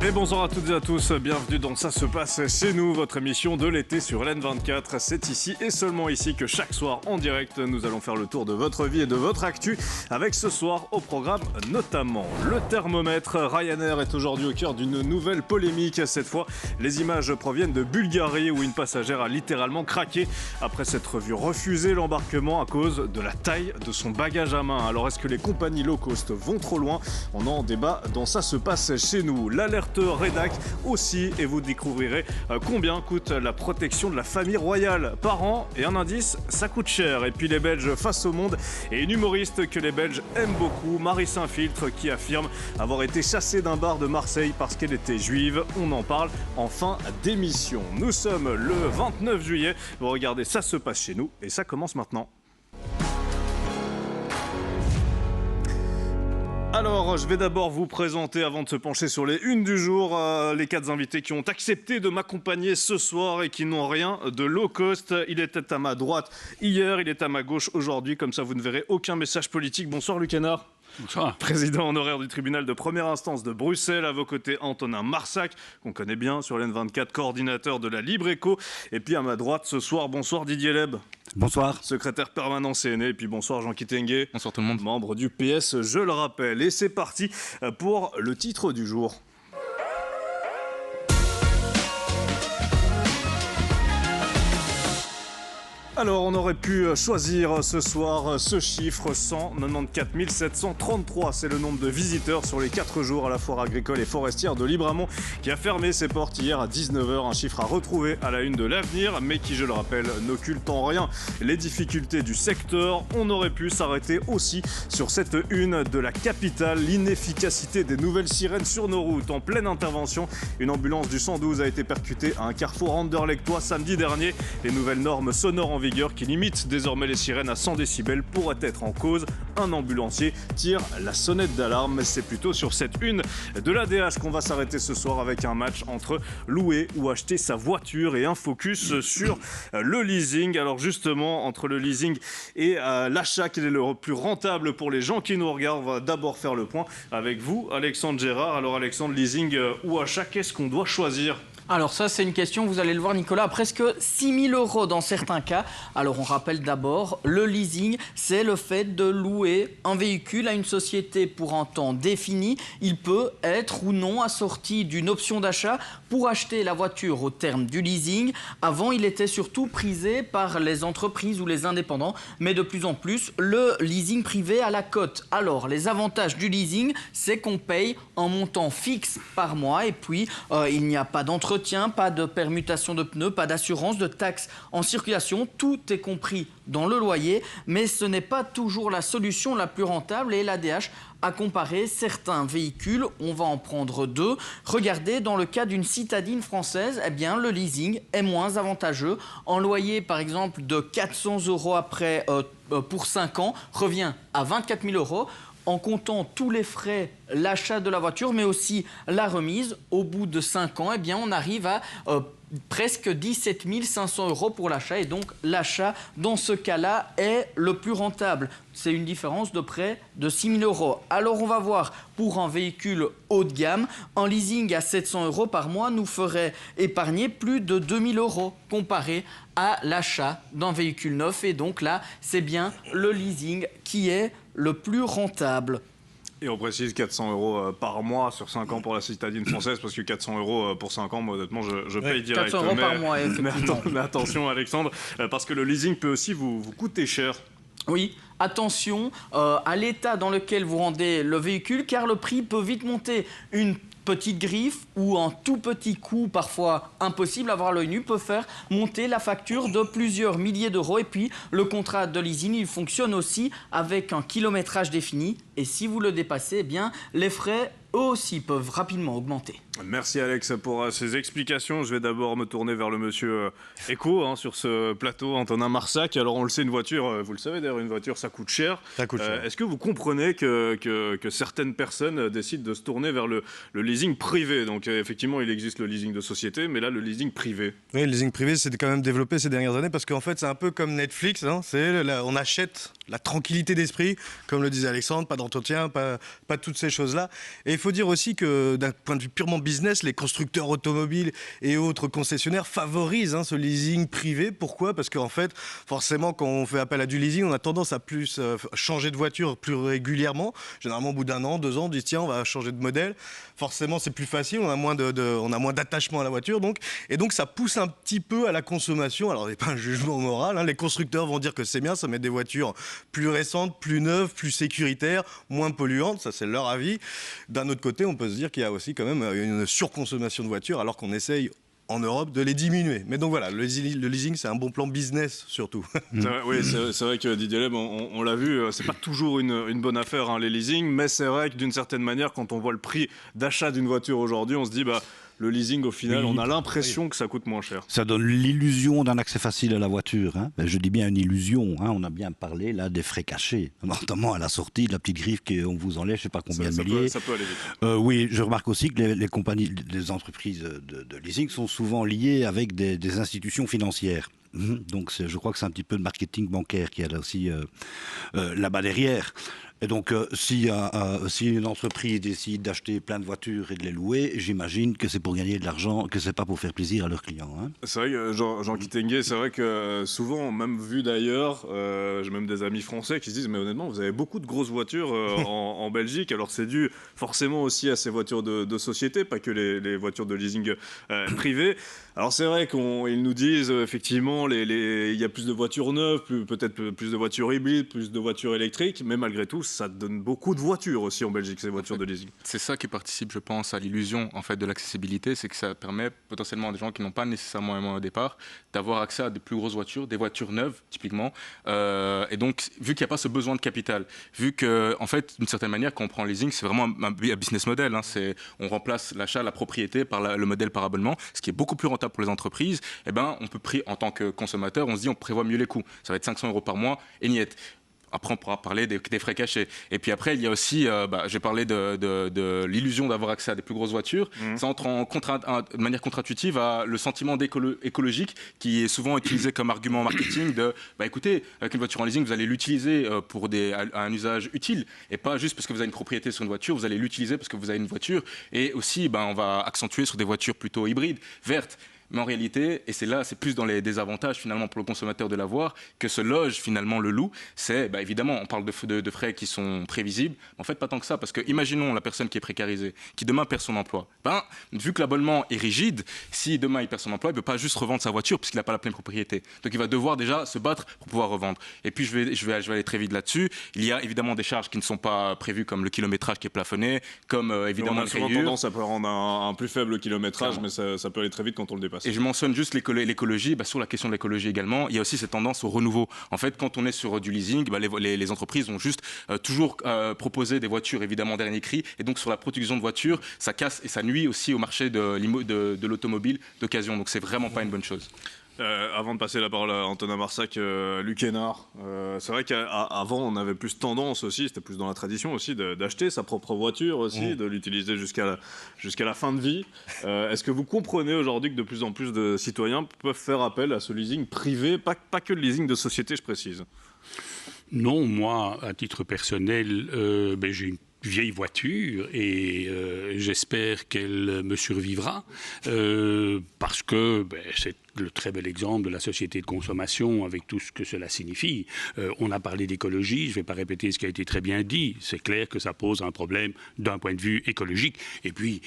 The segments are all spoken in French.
Et bonsoir à toutes et à tous, bienvenue dans Ça se passe chez nous, votre émission de l'été sur LN24. C'est ici et seulement ici que chaque soir en direct, nous allons faire le tour de votre vie et de votre actu, avec ce soir au programme notamment le thermomètre. Ryanair est aujourd'hui au cœur d'une nouvelle polémique. Cette fois, les images proviennent de Bulgarie où une passagère a littéralement craqué après s'être vue refuser l'embarquement à cause de la taille de son bagage à main. Alors est-ce que les compagnies low cost vont trop loin? On en débat dans Ça se passe chez nous. L'alerte rédac aussi, et vous découvrirez combien coûte la protection de la famille royale par an, et un indice, ça coûte cher. Et puis les Belges face au monde et une humoriste que les Belges aiment beaucoup, Marie Saint-Filtre, qui affirme avoir été chassée d'un bar de Marseille parce qu'elle était juive. On en parle en fin d'émission. Nous sommes le 29 juillet, vous regardez Ça se passe chez nous et ça commence maintenant. Alors, je vais d'abord vous présenter, avant de se pencher sur les unes du jour, les 4 invités qui ont accepté de m'accompagner ce soir et qui n'ont rien de low cost. Il était à ma droite hier, il est à ma gauche aujourd'hui, comme ça vous ne verrez aucun message politique. Bonsoir Luc Hénard. Bonsoir. Président honoraire du tribunal de première instance de Bruxelles. À vos côtés, Antonin Marsac, qu'on connaît bien sur l'N24, coordinateur de la Libre Éco. Et puis à ma droite ce soir, bonsoir Didier Leb. Bonsoir. Secrétaire permanent CNE. Et puis bonsoir Jean Kitenge. Bonsoir tout le monde. Membre du PS, je le rappelle. Et c'est parti pour le titre du jour. Alors, on aurait pu choisir ce soir ce chiffre, 194 733. C'est le nombre de visiteurs sur les 4 jours à la foire agricole et forestière de Libramont qui a fermé ses portes hier à 19h. Un chiffre à retrouver à la une de l'Avenir, mais qui, je le rappelle, n'occulte en rien les difficultés du secteur. On aurait pu s'arrêter aussi sur cette une de la capitale, l'inefficacité des nouvelles sirènes sur nos routes. En pleine intervention, une ambulance du 112 a été percutée à un carrefour anderlechtois samedi dernier. Les nouvelles normes sonores en vigueur qui limite désormais les sirènes à 100 décibels pourrait être en cause. Un ambulancier tire la sonnette d'alarme, mais c'est plutôt sur cette une de l'ADH qu'on va s'arrêter ce soir avec un match entre louer ou acheter sa voiture et un focus sur le leasing. Alors justement, entre le leasing et l'achat, quel est le plus rentable pour les gens qui nous regardent? On va d'abord faire le point avec vous, Alexandre Gérard. Alors Alexandre, leasing ou achat, qu'est-ce qu'on doit choisir? Alors ça, c'est une question, vous allez le voir Nicolas, à presque 6 000 € dans certains cas. Alors on rappelle d'abord, le leasing, c'est le fait de louer un véhicule à une société pour un temps défini. Il peut être ou non assorti d'une option d'achat pour acheter la voiture au terme du leasing. Avant, il était surtout prisé par les entreprises ou les indépendants, mais de plus en plus, le leasing privé à la cote. Alors, les avantages du leasing, c'est qu'on paye un montant fixe par mois et puis il n'y a pas d'entretien, pas de permutation de pneus, pas d'assurance, de taxes en circulation. Tout est compris dans le loyer, mais ce n'est pas toujours la solution la plus rentable et l'ADH a comparé certains véhicules. On va en prendre 2. Regardez, dans le cas d'une citadine française, eh bien, le leasing est moins avantageux. Un loyer, par exemple, de 400 € après pour 5 ans revient à 24 000 € en comptant tous les frais, l'achat de la voiture, mais aussi la remise. Au bout de 5 ans, eh bien, on arrive à presque 17 500 € pour l'achat. Et donc, l'achat, dans ce cas-là, est le plus rentable. C'est une différence de près de 6 000 €. Alors, on va voir, pour un véhicule haut de gamme, un leasing à 700 € par mois nous ferait épargner plus de 2 000 € comparé à l'achat d'un véhicule neuf. Et donc là, c'est bien le leasing qui est le plus rentable. Et on précise 400 € par mois sur 5 ans pour la citadine française, parce que 400 € pour 5 ans, moi, honnêtement, je paye direct. 400 € par mois, effectivement. Mais attention, Alexandre, parce que le leasing peut aussi vous coûter cher. Oui, attention à l'état dans lequel vous rendez le véhicule, car le prix peut vite monter. Une petite griffe ou un tout petit coup, parfois impossible à voir à l'œil nu, peut faire monter la facture de plusieurs milliers d'euros. Et puis, le contrat de leasing, il fonctionne aussi avec un kilométrage défini. Et si vous le dépassez, eh bien, les frais, eux aussi, peuvent rapidement augmenter. Merci Alex pour ces explications. Je vais d'abord me tourner vers le monsieur Éco sur ce plateau, Antonin Marsac. Alors on le sait, une voiture, vous le savez d'ailleurs, une voiture ça coûte cher. Ça coûte cher. Est-ce que vous comprenez que certaines personnes décident de se tourner vers le leasing privé? Donc effectivement il existe le leasing de société, mais là le leasing privé. Oui, le leasing privé c'est quand même développé ces dernières années parce qu'en fait c'est un peu comme Netflix. On achète la tranquillité d'esprit, comme le disait Alexandre, pas d'entretien, pas toutes ces choses-là. Et il faut dire aussi que d'un point de vue purement business, les constructeurs automobiles et autres concessionnaires favorisent ce leasing privé. Pourquoi ? Parce qu'en fait, forcément, quand on fait appel à du leasing, on a tendance à plus changer de voiture plus régulièrement. Généralement, au bout d'1 an, 2 ans, on dit tiens, on va changer de modèle. Forcément, c'est plus facile, on a moins d'attachement à la voiture. Et donc, ça pousse un petit peu à la consommation. Alors, il n'y a pas un jugement moral. Les constructeurs vont dire que c'est bien, ça met des voitures plus récentes, plus neuves, plus sécuritaires, moins polluantes. Ça, c'est leur avis. D'un autre côté, on peut se dire qu'il y a aussi quand même une surconsommation de voitures, alors qu'on essaye en Europe de les diminuer. Mais donc voilà, le leasing, c'est un bon plan business surtout. Oui, c'est vrai que Didier Leb, on l'a vu, c'est pas toujours une bonne affaire, les leasings, mais c'est vrai que d'une certaine manière, quand on voit le prix d'achat d'une voiture aujourd'hui, on se dit le leasing, au final, on a l'impression que ça coûte moins cher. Ça donne l'illusion d'un accès facile à la voiture. Je dis bien une illusion. On a bien parlé là des frais cachés, notamment à la sortie de la petite griffe qu'on vous enlève, je ne sais pas combien de milliers. Ça peut aller vite. Oui, je remarque aussi que les compagnies, les entreprises de leasing sont souvent liées avec des institutions financières. Donc je crois que c'est un petit peu de marketing bancaire qui est là aussi là-bas derrière. Et donc, si une entreprise décide d'acheter plein de voitures et de les louer, j'imagine que c'est pour gagner de l'argent, que c'est pas pour faire plaisir à leurs clients. C'est vrai que Jean Kitenge, c'est vrai que souvent, même vu d'ailleurs, j'ai même des amis français qui se disent mais honnêtement, vous avez beaucoup de grosses voitures en Belgique. Alors c'est dû forcément aussi à ces voitures de société, pas que les voitures de leasing privées. Alors c'est vrai qu'ils nous disent effectivement, il y a plus de voitures neuves, peut-être plus de voitures hybrides, plus de voitures électriques, mais malgré tout, ça donne beaucoup de voitures aussi en Belgique, ces voitures de leasing. C'est ça qui participe, je pense, à l'illusion en fait de l'accessibilité, c'est que ça permet potentiellement à des gens qui n'ont pas nécessairement un moyen au départ d'avoir accès à des plus grosses voitures, des voitures neuves typiquement. Et donc, vu qu'il n'y a pas ce besoin de capital, vu que en fait, d'une certaine manière, quand on prend le leasing, c'est vraiment un business model. On remplace l'achat, la propriété par le modèle par abonnement, ce qui est beaucoup plus rentable pour les entreprises. On peut en tant que consommateur, on se dit on prévoit mieux les coûts. Ça va être 500 € par mois et niet. Après, on pourra parler des frais cachés. Et puis après, il y a aussi, j'ai parlé de l'illusion d'avoir accès à des plus grosses voitures. Ça entre de manière contre-intuitive à le sentiment écologique qui est souvent utilisé comme argument marketing de, écoutez, avec une voiture en leasing, vous allez l'utiliser à un usage utile et pas juste parce que vous avez une propriété sur une voiture, vous allez l'utiliser parce que vous avez une voiture. Et aussi, on va accentuer sur des voitures plutôt hybrides, vertes. Mais en réalité, et c'est plus dans les désavantages finalement pour le consommateur de l'avoir, que se loge finalement le loup. C'est évidemment, on parle de frais qui sont prévisibles, mais en fait pas tant que ça, parce que imaginons la personne qui est précarisée, qui demain perd son emploi. Vu que l'abonnement est rigide, si demain il perd son emploi, il ne peut pas juste revendre sa voiture puisqu'il n'a pas la pleine propriété. Donc il va devoir déjà se battre pour pouvoir revendre. Et puis je vais aller très vite là-dessus. Il y a évidemment des charges qui ne sont pas prévues, comme le kilométrage qui est plafonné, comme évidemment les rayures. On a souvent tendance à rendre un plus faible kilométrage, mais ça peut aller très vite quand on le dépasse. Et je mentionne juste l'écologie, sur la question de l'écologie également, il y a aussi cette tendance au renouveau. En fait, quand on est sur du leasing, les entreprises ont juste toujours proposé des voitures évidemment dernier cri, et donc sur la production de voitures, ça casse et ça nuit aussi au marché de l'automobile d'occasion, donc c'est vraiment pas une bonne chose. Avant de passer la parole à Antonin Marsac, Luc Hénard, c'est vrai qu'avant on avait plus tendance aussi, c'était plus dans la tradition aussi, d'acheter sa propre voiture aussi, de l'utiliser jusqu'à la fin de vie. Est-ce que vous comprenez aujourd'hui que de plus en plus de citoyens peuvent faire appel à ce leasing privé, pas que le leasing de société, je précise? Non, moi, à titre personnel, j'ai une vieille voiture et j'espère qu'elle me survivra parce que c'est le très bel exemple de la société de consommation avec tout ce que cela signifie. On a parlé d'écologie, je ne vais pas répéter ce qui a été très bien dit. C'est clair que ça pose un problème d'un point de vue écologique. Et puis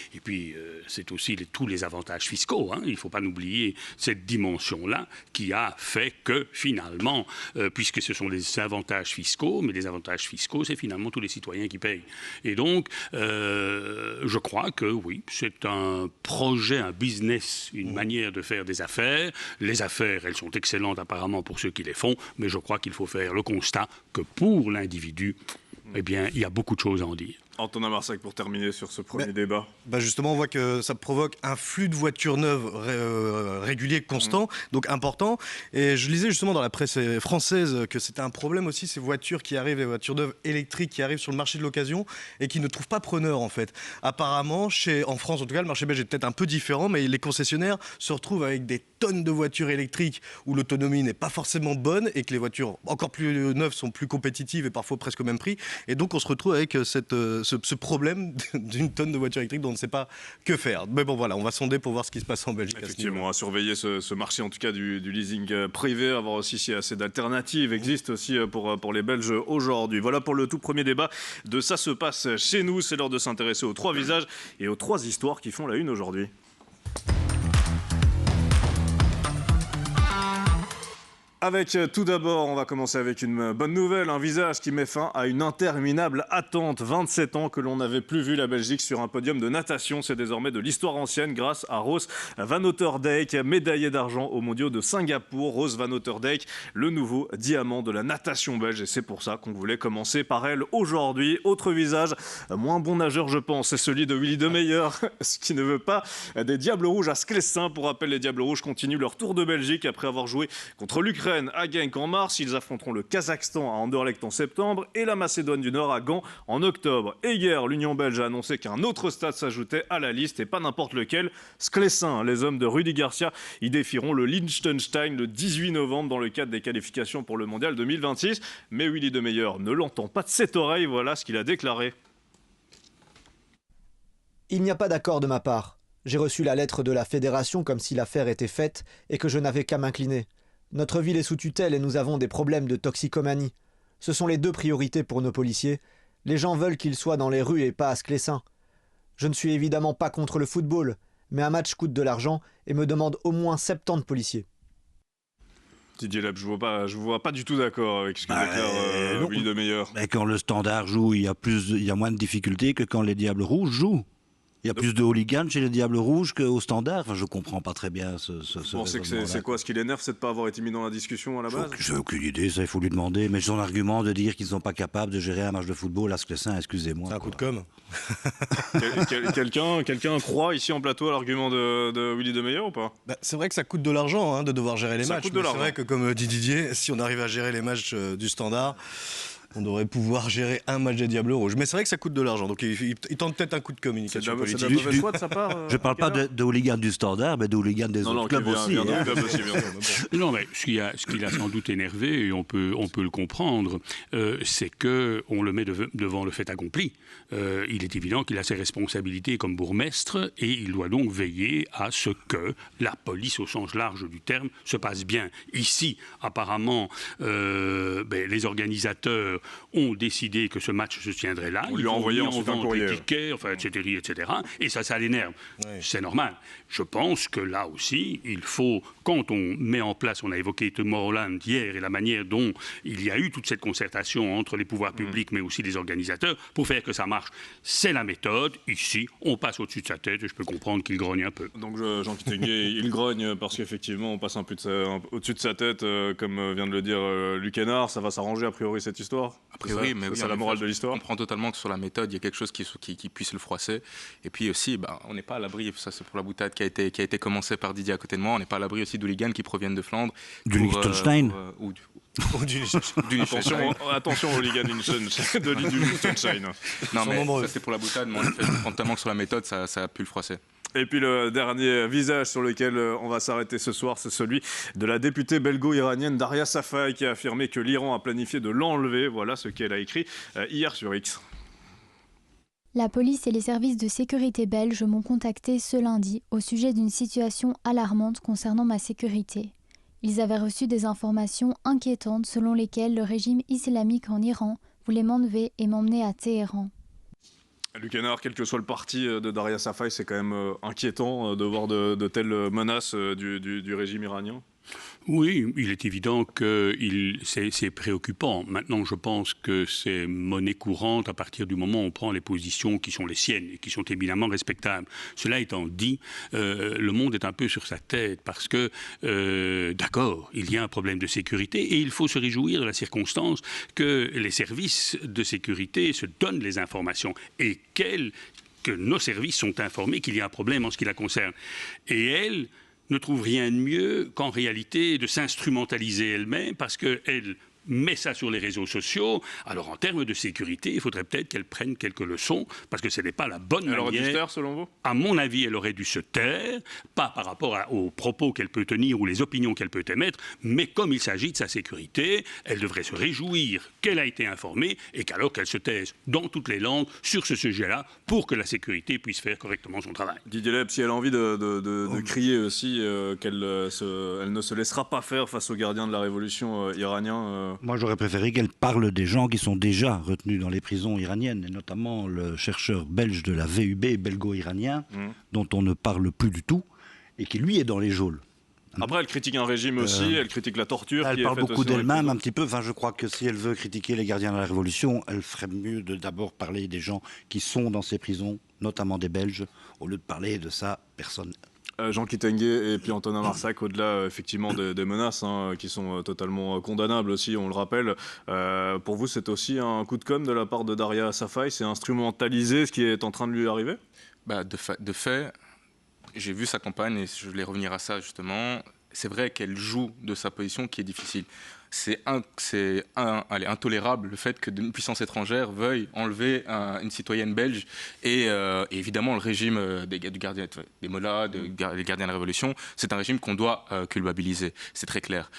c'est aussi tous les avantages fiscaux. Il ne faut pas oublier cette dimension-là qui a fait que finalement, puisque ce sont les avantages fiscaux, mais les avantages fiscaux, c'est finalement tous les citoyens qui payent. Et donc, je crois que oui, c'est un projet, un business, une manière de faire des affaires. Les affaires, elles sont excellentes apparemment pour ceux qui les font, mais je crois qu'il faut faire le constat que pour l'individu, il y a beaucoup de choses à en dire. Antonin Marsac, pour terminer sur ce premier débat. Justement, on voit que ça provoque un flux de voitures neuves régulier, constant, donc important. Et je lisais justement dans la presse française que c'était un problème aussi, ces voitures qui arrivent, les voitures neuves électriques qui arrivent sur le marché de l'occasion et qui ne trouvent pas preneur en fait. Apparemment, en France en tout cas, le marché belge est peut-être un peu différent, mais les concessionnaires se retrouvent avec des tonnes de voitures électriques où l'autonomie n'est pas forcément bonne et que les voitures encore plus neuves sont plus compétitives et parfois presque au même prix. Et donc on se retrouve avec ce problème d'une tonne de voitures électriques dont on ne sait pas que faire. Mais bon, voilà, on va sonder pour voir ce qui se passe en Belgique. Effectivement, à surveiller ce marché, en tout cas du leasing privé, à voir aussi si assez d'alternatives existent aussi pour les Belges aujourd'hui. Voilà pour le tout premier débat de Ça se passe chez nous. C'est l'heure de s'intéresser aux 3 visages et aux 3 histoires qui font la une aujourd'hui. Avec tout d'abord, on va commencer avec une bonne nouvelle, un visage qui met fin à une interminable attente. 27 ans que l'on n'avait plus vu la Belgique sur un podium de natation. C'est désormais de l'histoire ancienne grâce à Roos van Otterdijk, médaillée d'argent aux mondiaux de Singapour. Roos van Otterdijk, le nouveau diamant de la natation belge. Et c'est pour ça qu'on voulait commencer par elle aujourd'hui. Autre visage, moins bon nageur je pense, c'est celui de Willy de Meyer, ce qui ne veut pas des Diables Rouges à Sclessin. Pour rappel, les Diables Rouges continuent leur tour de Belgique après avoir joué contre l'Ukraine à Genk en mars. Ils affronteront le Kazakhstan à Anderlecht en septembre et la Macédoine du Nord à Gand en octobre. Et hier, l'Union belge a annoncé qu'un autre stade s'ajoutait à la liste et pas n'importe lequel, Sclessin. Les hommes de Rudy Garcia y défieront le Liechtenstein le 18 novembre dans le cadre des qualifications pour le Mondial 2026. Mais Willy de Meyer ne l'entend pas de cette oreille. Voilà ce qu'il a déclaré. Il n'y a pas d'accord de ma part. J'ai reçu la lettre de la fédération comme si l'affaire était faite et que je n'avais qu'à m'incliner. Notre ville est sous tutelle et nous avons des problèmes de toxicomanie. Ce sont les 2 priorités pour nos policiers. Les gens veulent qu'ils soient dans les rues et pas à Sclessin. Je ne suis évidemment pas contre le football, mais un match coûte de l'argent et me demande au moins 70 policiers. Didier Leb, je vous vois pas du tout d'accord avec ce que déclare Willy de Meyer. Mais quand le Standard joue, il y a moins de difficultés que quand les Diables Rouges jouent. Il y a plus de hooligans chez les Diables Rouges qu'au Standard. Enfin, je comprends pas très bien ce Vous pensez que c'est quoi ce qui l'énerve, c'est de ne pas avoir été mis dans la discussion à la base? J'ai aucune idée, ça il faut lui demander. Mais son argument de dire qu'ils ne sont pas capables de gérer un match de football à Sclessin, excusez-moi. C'est un coup de com'. Quelqu'un croit ici en plateau à l'argument de Willy de Meyer ou pas? C'est vrai que ça coûte de l'argent de devoir gérer les matchs. C'est vrai que comme dit Didier, si on arrive à gérer les matchs du Standard, on devrait pouvoir gérer un match des Diables Rouges. Mais c'est vrai que ça coûte de l'argent, donc il tente peut-être un coup de communication politique. C'est de la mauvaise foi de sa part. Je ne parle pas de hooligans du Standard, mais de hooligans des autres clubs aussi. Non, mais ce qui l'a sans doute énervé, et on peut le comprendre, c'est qu'on le met devant le fait accompli. Il est évident qu'il a ses responsabilités comme bourgmestre et il doit donc veiller à ce que la police, au sens large du terme, se passe bien. Ici, apparemment, les organisateurs ont décidé que ce match se tiendrait là. On lui a envoyé ensuite un courrier. Des tickets, etc. Et ça l'énerve. Oui. C'est normal. Je pense que là aussi, il faut, quand on met en place, on a évoqué Tomorrowland hier et la manière dont il y a eu toute cette concertation entre les pouvoirs publics, mais aussi les organisateurs, pour faire que ça marche. C'est la méthode. Ici, on passe au-dessus de sa tête et je peux comprendre qu'il grogne un peu. Donc Jean Quittenguet, il grogne parce qu'effectivement, on passe un peu au-dessus de sa tête, comme vient de le dire Luc Hénard. Ça va s'arranger a priori cette histoire? A priori, mais c'est la morale de l'histoire. Je comprends totalement que sur la méthode, il y a quelque chose qui puisse le froisser. Et puis aussi, on n'est pas à l'abri, ça c'est pour la boutade qui a été commencée par Didier à côté de moi, on n'est pas à l'abri aussi d'hooligans qui proviennent de Flandre. Du Liechtenstein. Attention hooligan du Liechtenstein. Non mais ça c'est pour la boutade, mais je comprends totalement que sur la méthode, ça a pu le froisser. Et puis le dernier visage sur lequel on va s'arrêter ce soir, c'est celui de la députée belgo-iranienne Daria Safai qui a affirmé que l'Iran a planifié de l'enlever. Voilà ce qu'elle a écrit hier sur X. La police et les services de sécurité belges m'ont contacté ce lundi au sujet d'une situation alarmante concernant ma sécurité. Ils avaient reçu des informations inquiétantes selon lesquelles le régime islamique en Iran voulait m'enlever et m'emmener à Téhéran. Luc Hénard, quel que soit le parti de Daria Safai, c'est quand même inquiétant de voir de telles menaces du régime iranien. Oui, il est évident que c'est préoccupant. Maintenant, je pense que c'est monnaie courante à partir du moment où on prend les positions qui sont les siennes et qui sont éminemment respectables. Cela étant dit, le monde est un peu sur sa tête parce que, d'accord, il y a un problème de sécurité et il faut se réjouir de la circonstance que les services de sécurité se donnent les informations et que nos services sont informés qu'il y a un problème en ce qui la concerne. Et elles ne trouve rien de mieux qu'en réalité de s'instrumentaliser elle-même parce qu'elle met ça sur les réseaux sociaux, alors en termes de sécurité, il faudrait peut-être qu'elle prenne quelques leçons, parce que ce n'est pas la bonne manière. Elle aurait dû se taire, selon vous ? À mon avis, elle aurait dû se taire, pas par rapport aux propos qu'elle peut tenir ou les opinions qu'elle peut émettre, mais comme il s'agit de sa sécurité, elle devrait se réjouir qu'elle a été informée et qu'alors qu'elle se taise dans toutes les langues sur ce sujet-là, pour que la sécurité puisse faire correctement son travail. Didier Leb, si elle a envie de crier aussi qu'elle elle ne se laissera pas faire face aux gardiens de la révolution iranien. Moi, j'aurais préféré qu'elle parle des gens qui sont déjà retenus dans les prisons iraniennes, et notamment le chercheur belge de la VUB, belgo-iranien, dont on ne parle plus du tout, et qui, lui, est dans les geôles. Après, elle critique un régime aussi, elle critique la torture. Elle parle beaucoup d'elle-même, un petit peu. Enfin, je crois que si elle veut critiquer les gardiens de la Révolution, elle ferait mieux de d'abord parler des gens qui sont dans ces prisons, notamment des Belges, au lieu de parler de sa personne. Jean Kitenge et puis Antonin Marsac, au-delà effectivement des menaces qui sont totalement condamnables aussi, on le rappelle. Pour vous, c'est aussi un coup de com' de la part de Daria Safai, c'est instrumentaliser ce qui est en train de lui arriver ? De fait, j'ai vu sa campagne et je voulais revenir à ça justement. C'est vrai qu'elle joue de sa position qui est difficile. C'est intolérable le fait que d'une puissance étrangère veuille enlever une citoyenne belge et évidemment le régime des mollahs, des gardiens de la Révolution, c'est un régime qu'on doit culpabiliser, c'est très clair.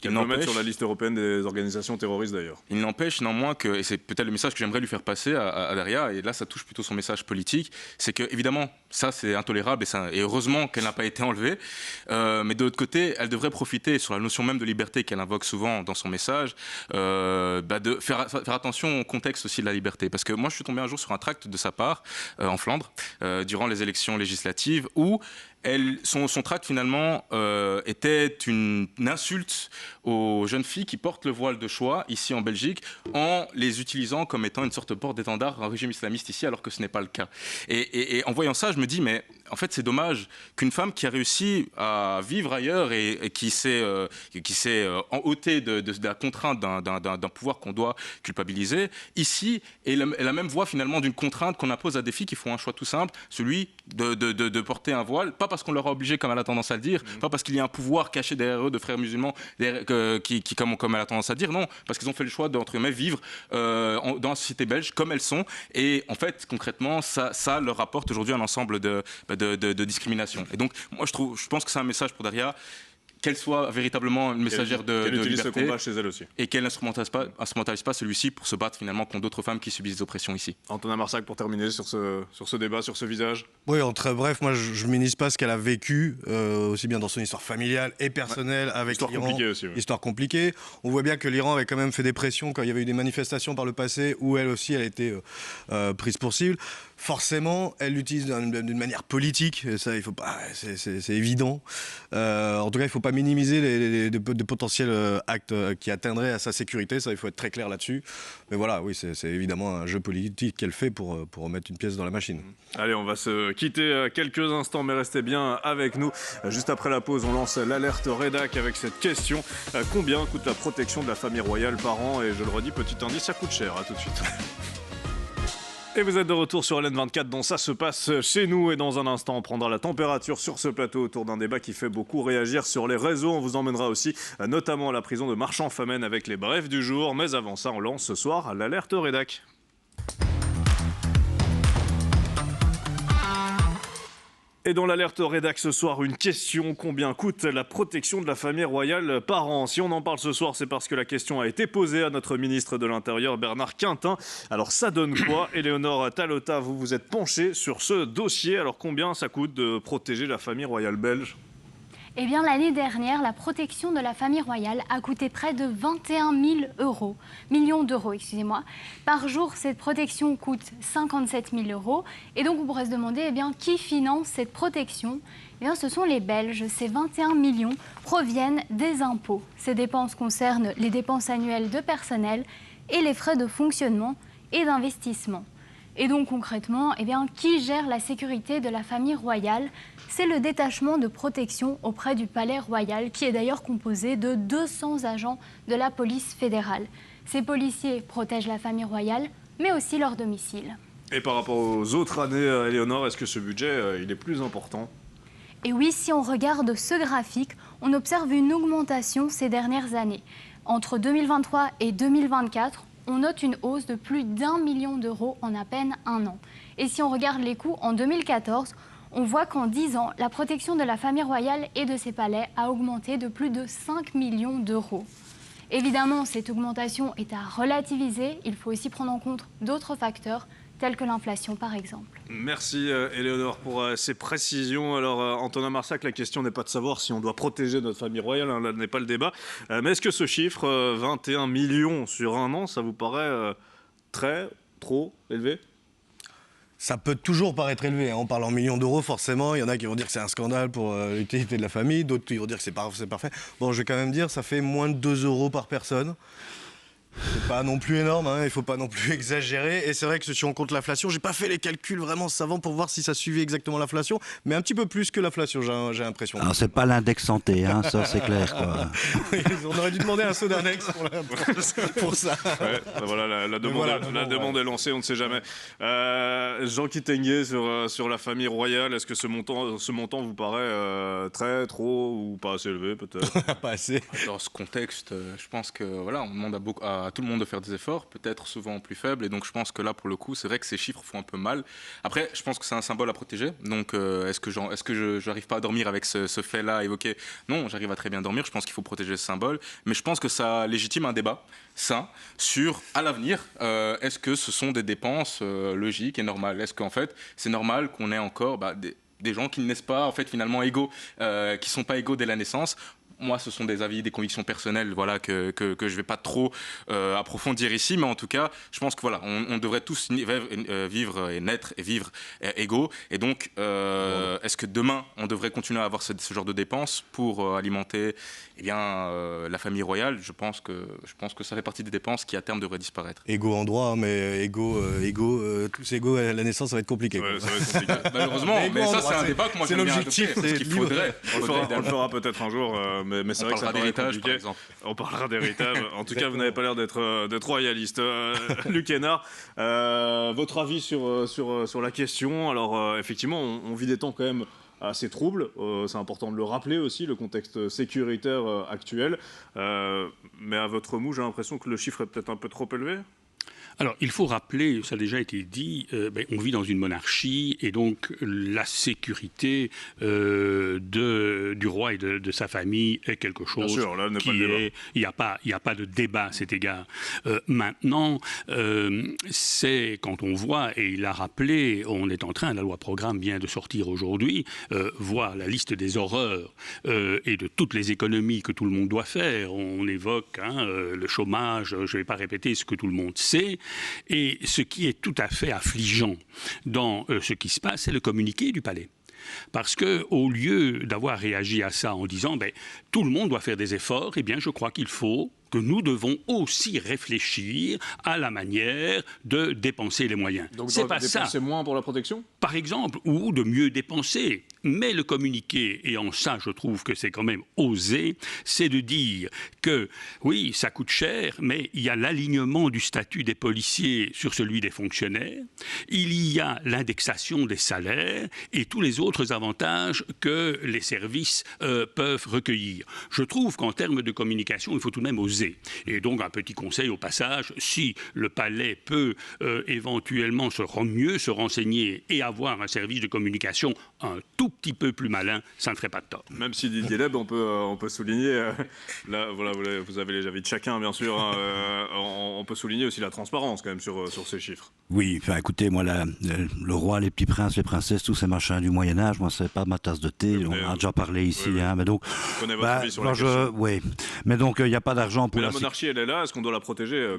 Qu'elle peut mettre sur la liste européenne des organisations terroristes d'ailleurs. Il n'empêche néanmoins que, et c'est peut-être le message que j'aimerais lui faire passer à Daria, et là ça touche plutôt son message politique, c'est que évidemment ça c'est intolérable et heureusement qu'elle n'a pas été enlevée, mais de l'autre côté elle devrait profiter sur la notion même de liberté qu'elle invoque souvent dans son message, de faire attention au contexte aussi de la liberté, parce que moi je suis tombé un jour sur un tract de sa part en Flandre durant les élections législatives où son tract finalement était une insulte aux jeunes filles qui portent le voile de choix ici en Belgique en les utilisant comme étant une sorte de porte-étendard d'un régime islamiste ici alors que ce n'est pas le cas. Et en voyant ça, je me dis mais en fait c'est dommage qu'une femme qui a réussi à vivre ailleurs et qui s'est ôtée de la contrainte d'un pouvoir qu'on doit culpabiliser, ici est la même voie finalement d'une contrainte qu'on impose à des filles qui font un choix tout simple, celui de porter un voile, pas parce qu'on leur a obligé comme elle a tendance à le dire, pas parce qu'il y a un pouvoir caché derrière eux de frères musulmans comme elle a tendance à dire, non, parce qu'ils ont fait le choix d'entre eux vivre dans la société belge comme elles sont, et en fait concrètement ça leur apporte aujourd'hui un ensemble de discrimination. Et donc moi je pense que c'est un message pour Daria, qu'elle soit véritablement une messagère de utilise liberté, ce combat chez elle aussi. Et qu'elle n'instrumentalise pas celui-ci pour se battre finalement contre d'autres femmes qui subissent des oppressions ici. Antonin Marsac, pour terminer sur ce débat, sur ce visage. Oui, en très bref, moi je ne minimise pas ce qu'elle a vécu, aussi bien dans son histoire familiale et personnelle avec l'Iran. Histoire compliquée aussi. Oui. Histoire compliquée. On voit bien que l'Iran avait quand même fait des pressions quand il y avait eu des manifestations par le passé où elle aussi elle a été prise pour cible. Forcément, elle l'utilise d'une manière politique, et ça, il faut pas, c'est évident. En tout cas, il ne faut pas minimiser de potentiels actes qui atteindraient à sa sécurité, ça, il faut être très clair là-dessus. Mais voilà, oui, c'est évidemment un jeu politique qu'elle fait pour remettre une pièce dans la machine. Allez, on va se quitter quelques instants, mais restez bien avec nous. Juste après la pause, on lance l'alerte rédac avec cette question. Combien coûte la protection de la famille royale par an ? Et je le redis, petit indice, ça coûte cher. À tout de suite. Et vous êtes de retour sur LN24, dont ça se passe chez nous. Et dans un instant, on prendra la température sur ce plateau autour d'un débat qui fait beaucoup réagir sur les réseaux. On vous emmènera aussi notamment à la prison de Marchand-Famenne avec les brefs du jour. Mais avant ça, on lance ce soir l'alerte rédac. Et dans l'alerte rédac ce soir, une question: combien coûte la protection de la famille royale par an? Si on en parle ce soir, c'est parce que la question a été posée à notre ministre de l'Intérieur, Bernard Quintin. Alors ça donne quoi? Éléonore Talota, vous vous êtes penchée sur ce dossier. Alors combien ça coûte de protéger la famille royale belge? Eh bien, l'année dernière, la protection de la famille royale a coûté près de 21 000 millions d'euros, excusez-moi. Par jour, cette protection coûte 57 000 euros. Et donc, on pourrait se demander, eh bien, qui finance cette protection? Eh bien, ce sont les Belges. Ces 21 millions proviennent des impôts. Ces dépenses concernent les dépenses annuelles de personnel et les frais de fonctionnement et d'investissement. Et donc concrètement, eh bien, qui gère la sécurité de la famille royale? C'est le détachement de protection auprès du Palais Royal, qui est d'ailleurs composé de 200 agents de la police fédérale. Ces policiers protègent la famille royale, mais aussi leur domicile. Et par rapport aux autres années, Éléonore, est-ce que ce budget il est plus important? Et oui, si on regarde ce graphique, on observe une augmentation ces dernières années. Entre 2023 et 2024, on note une hausse de plus d'1 million d'euros en à peine un an. Et si on regarde les coûts, en 2014, on voit qu'en 10 ans, la protection de la famille royale et de ses palais a augmenté de plus de 5 millions d'euros. Évidemment, cette augmentation est à relativiser. Il faut aussi prendre en compte d'autres facteurs, tels que l'inflation par exemple. Merci Éléonore pour ces précisions. Alors Antonin Marsac, la question n'est pas de savoir si on doit protéger notre famille royale, hein, là n'est pas le débat. Mais est-ce que ce chiffre, 21 millions sur un an, ça vous paraît trop élevé ? Ça peut toujours paraître élevé, hein. On parle en millions d'euros forcément, il y en a qui vont dire que c'est un scandale pour l'utilité de la famille, d'autres qui vont dire que c'est parfait. Bon, je vais quand même dire, ça fait moins de 2 euros par personne. C'est pas non plus énorme, hein, il faut pas non plus exagérer. Et c'est vrai que si on compte l'inflation, j'ai pas fait les calculs vraiment savants pour voir si ça suivait exactement l'inflation, mais un petit peu plus que l'inflation, j'ai l'impression. Alors c'est pas l'index santé, hein, ça c'est clair, quoi. Oui, on aurait dû demander un saut d'index pour ça. Ouais, voilà, la demande est lancée, on ne sait jamais. Jean Kitenge sur la famille royale, est-ce que ce montant vous paraît très, trop ou pas assez élevé peut-être? Pas assez. Dans ce contexte, je pense que voilà, on demande à tout le monde de faire des efforts, peut-être souvent plus faibles, et donc je pense que là pour le coup c'est vrai que ces chiffres font un peu mal. Après je pense que c'est un symbole à protéger, donc est-ce que je n'arrive pas à dormir avec ce fait-là évoqué? Non, j'arrive à très bien dormir, je pense qu'il faut protéger ce symbole, mais je pense que ça légitime un débat sain sur à l'avenir, est-ce que ce sont des dépenses logiques et normales? Est-ce qu'en fait c'est normal qu'on ait encore des gens qui ne naissent pas en fait finalement égaux, qui sont pas égaux dès la naissance? Moi, ce sont des avis, des convictions personnelles, voilà, que je vais pas trop approfondir ici, mais en tout cas, je pense que voilà, on devrait tous vivre et naître et vivre égaux. Et donc, est-ce que demain, on devrait continuer à avoir ce genre de dépenses pour alimenter, la famille royale? Je pense que ça fait partie des dépenses qui à terme devraient disparaître. Égaux en droit, mais tous égaux à la naissance, ça va être compliqué. Ouais, ça va être compliqué. Malheureusement, mais ça c'est un débat que moi j'aime bien adopter, parce qu'il faudrait. On le fera peut-être un jour. Mais c'est vrai que ça paraît compliqué. Par exemple. On parlera d'héritage. En tout cas, vous n'avez pas l'air d'être royaliste. Luc Hénard, votre avis sur la question? Alors, effectivement, on vit des temps quand même assez troubles. C'est important de le rappeler aussi, le contexte sécuritaire actuel. Mais à votre mot, j'ai l'impression que le chiffre est peut-être un peu trop élevé. Alors, il faut rappeler, ça a déjà été dit, on vit dans une monarchie et donc la sécurité du roi et de sa famille est quelque chose. Bien sûr, là, il n'y a pas de débat à cet égard. Maintenant, c'est quand on voit, et il l'a rappelé, on est en train, la loi programme vient de sortir aujourd'hui, voir la liste des horreurs et de toutes les économies que tout le monde doit faire. On évoque le chômage, je ne vais pas répéter ce que tout le monde sait. Et ce qui est tout à fait affligeant dans ce qui se passe, c'est le communiqué du palais. Parce qu'au lieu d'avoir réagi à ça en disant tout le monde doit faire des efforts, eh bien je crois qu'il faut que nous devons aussi réfléchir à la manière de dépenser les moyens. Donc c'est pas dépenser ça. moins pour la protection ? Par exemple, ou de mieux dépenser. Mais le communiqué, et en ça je trouve que c'est quand même osé, c'est de dire que oui, ça coûte cher, mais il y a l'alignement du statut des policiers sur celui des fonctionnaires, il y a l'indexation des salaires et tous les autres avantages que les services peuvent recueillir. Je trouve qu'en termes de communication, il faut tout de même oser. Et donc un petit conseil au passage, si le palais peut éventuellement mieux se renseigner et avoir un service de communication un tout petit peu plus malin, ça ne ferait pas de tort. Même si Didier Leb, on peut souligner, là, voilà, vous avez les avis de chacun, bien sûr, on peut souligner aussi la transparence quand même sur ces chiffres. Oui, enfin écoutez, moi, le roi, les petits princes, les princesses, tous ces machins du Moyen-Âge, moi, c'est pas ma tasse de thé, on en a déjà parlé ici, oui. mais donc... Je connais votre avis sur la question. Oui, mais donc il n'y a pas d'argent pour... Mais la monarchie, elle est là, est-ce qu'on doit la protéger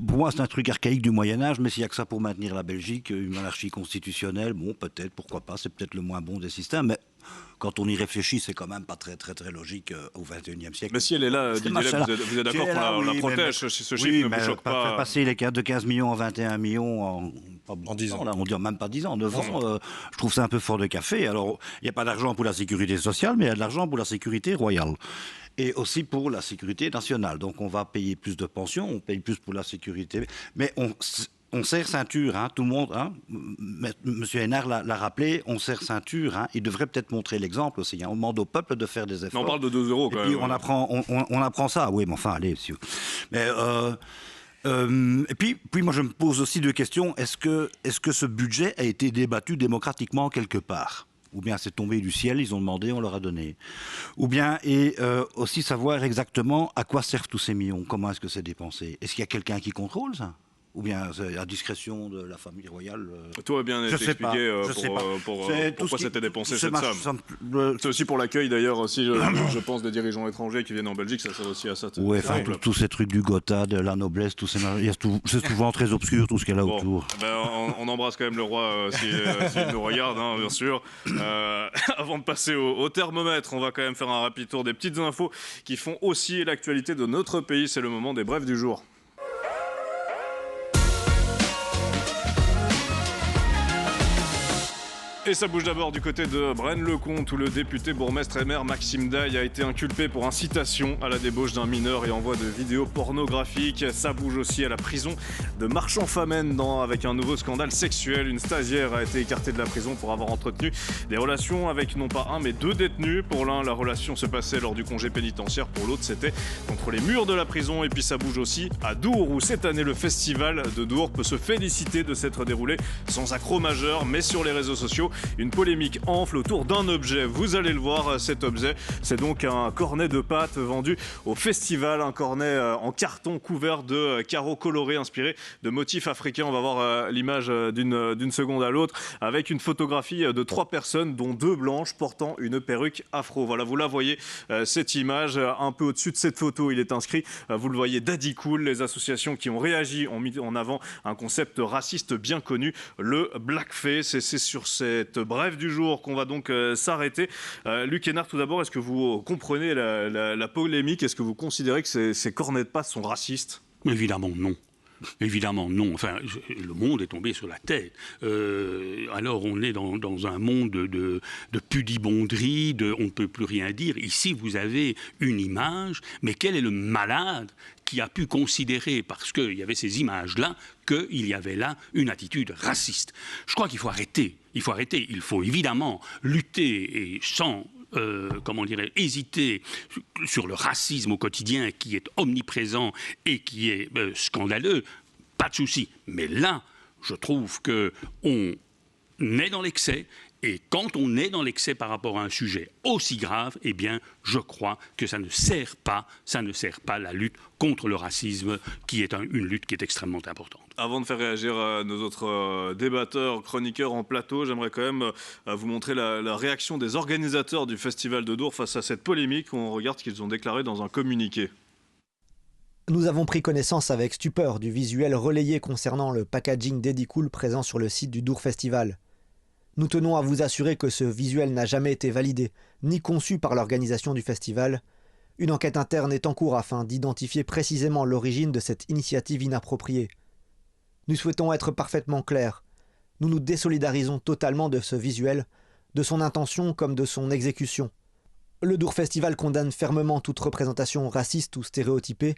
pour moi, c'est un truc archaïque du Moyen-Âge, mais s'il n'y a que ça pour maintenir la Belgique, une monarchie constitutionnelle, bon, peut-être, pourquoi pas, c'est peut-être le moins bon des systèmes, mais quand on y réfléchit, c'est quand même pas très, très, très logique au XXIe siècle. Mais si elle est là, Didier Leb, vous êtes d'accord qu'on la protège, ce chiffre ne vous choque pas? Faire passer de 15 millions à 21 millions en 10 ans, là, on dit même pas 10 ans, 9 ans, je trouve ça un peu fort de café. Alors, il n'y a pas d'argent pour la sécurité sociale, mais il y a de l'argent pour la sécurité royale. Et aussi pour la sécurité nationale. Donc on va payer plus de pensions, on paye plus pour la sécurité. Mais on serre ceinture, hein, tout le monde, hein, Monsieur Hénard l'a rappelé, on serre ceinture, hein, il devrait peut-être montrer l'exemple aussi, hein, on demande au peuple de faire des efforts. On parle de 2 € quand et puis même. On apprend ça, oui, mais enfin, allez, monsieur. Mais, et puis moi je me pose aussi deux questions, est-ce que ce budget a été débattu démocratiquement quelque part ? Ou bien c'est tombé du ciel, ils ont demandé, on leur a donné. Ou bien, et aussi savoir exactement à quoi servent tous ces millions, comment est-ce que c'est dépensé. Est-ce qu'il y a quelqu'un qui contrôle ça ? Ou bien c'est à discretion de la famille royale Tout a bien été expliqué pourquoi c'était dépensé cette somme. C'est aussi pour l'accueil d'ailleurs, aussi, je pense, des dirigeants étrangers qui viennent en Belgique, ça sert aussi à ça. Oui, enfin, tous ces trucs du Gotha, de la noblesse, c'est souvent très obscur tout ce qu'il y a là autour. Ben, on embrasse quand même le roi s'il nous regarde, hein, bien sûr. Avant de passer au thermomètre, on va quand même faire un rapide tour des petites infos qui font aussi l'actualité de notre pays. C'est le moment des brefs du jour. Et ça bouge d'abord du côté de Braine-le-Comte où le député bourgmestre et maire Maxime Daille a été inculpé pour incitation à la débauche d'un mineur et envoi de vidéos pornographiques. Ça bouge aussi à la prison de Marchand-Famenne avec un nouveau scandale sexuel. Une stagiaire a été écartée de la prison pour avoir entretenu des relations avec non pas un mais 2 détenus. Pour l'un, la relation se passait lors du congé pénitentiaire. Pour l'autre, c'était contre les murs de la prison. Et puis ça bouge aussi à Dour où cette année le festival de Dour peut se féliciter de s'être déroulé sans accroc majeur. Mais sur les réseaux sociaux, une polémique enfle autour d'un objet. Vous allez le voir, cet objet, c'est donc un cornet de pâtes vendu au festival, un cornet en carton couvert de carreaux colorés inspirés de motifs africains. On va voir l'image d'une seconde à l'autre avec une photographie de 3 personnes dont 2 blanches portant une perruque afro. Voilà, vous la voyez, cette image. Un peu au-dessus de cette photo, il est inscrit, vous le voyez, Daddy Cool. Les associations qui ont réagi ont mis en avant un concept raciste bien connu, le blackface. Et c'est sur cette brève du jour qu'on va donc s'arrêter. Luc Hénard, tout d'abord, est-ce que vous comprenez la polémique ? Est-ce que vous considérez que ces cornets de pâtes sont racistes ? Évidemment non. Évidemment non. Enfin, le monde est tombé sur la tête. Alors on est dans un monde de pudibonderie, on ne peut plus rien dire. Ici, vous avez une image, mais quel est le malade qui a pu considérer, parce qu'il y avait ces images-là, qu'il y avait là une attitude raciste. Je crois qu'il faut arrêter. Il faut évidemment lutter et sans hésiter sur le racisme au quotidien qui est omniprésent et qui est scandaleux. Pas de souci. Mais là, je trouve qu'on est dans l'excès. Et quand on est dans l'excès par rapport à un sujet aussi grave, eh bien, je crois que ça ne sert pas la lutte contre le racisme, qui est une lutte qui est extrêmement importante. Avant de faire réagir nos autres débatteurs, chroniqueurs en plateau, j'aimerais quand même vous montrer la réaction des organisateurs du Festival de Dour face à cette polémique. On regarde ce qu'ils ont déclaré dans un communiqué. Nous avons pris connaissance avec stupeur du visuel relayé concernant le packaging Daddy Cool présent sur le site du Dour Festival. Nous tenons à vous assurer que ce visuel n'a jamais été validé, ni conçu par l'organisation du festival. Une enquête interne est en cours afin d'identifier précisément l'origine de cette initiative inappropriée. Nous souhaitons être parfaitement clairs. Nous nous désolidarisons totalement de ce visuel, de son intention comme de son exécution. Le Dour Festival condamne fermement toute représentation raciste ou stéréotypée,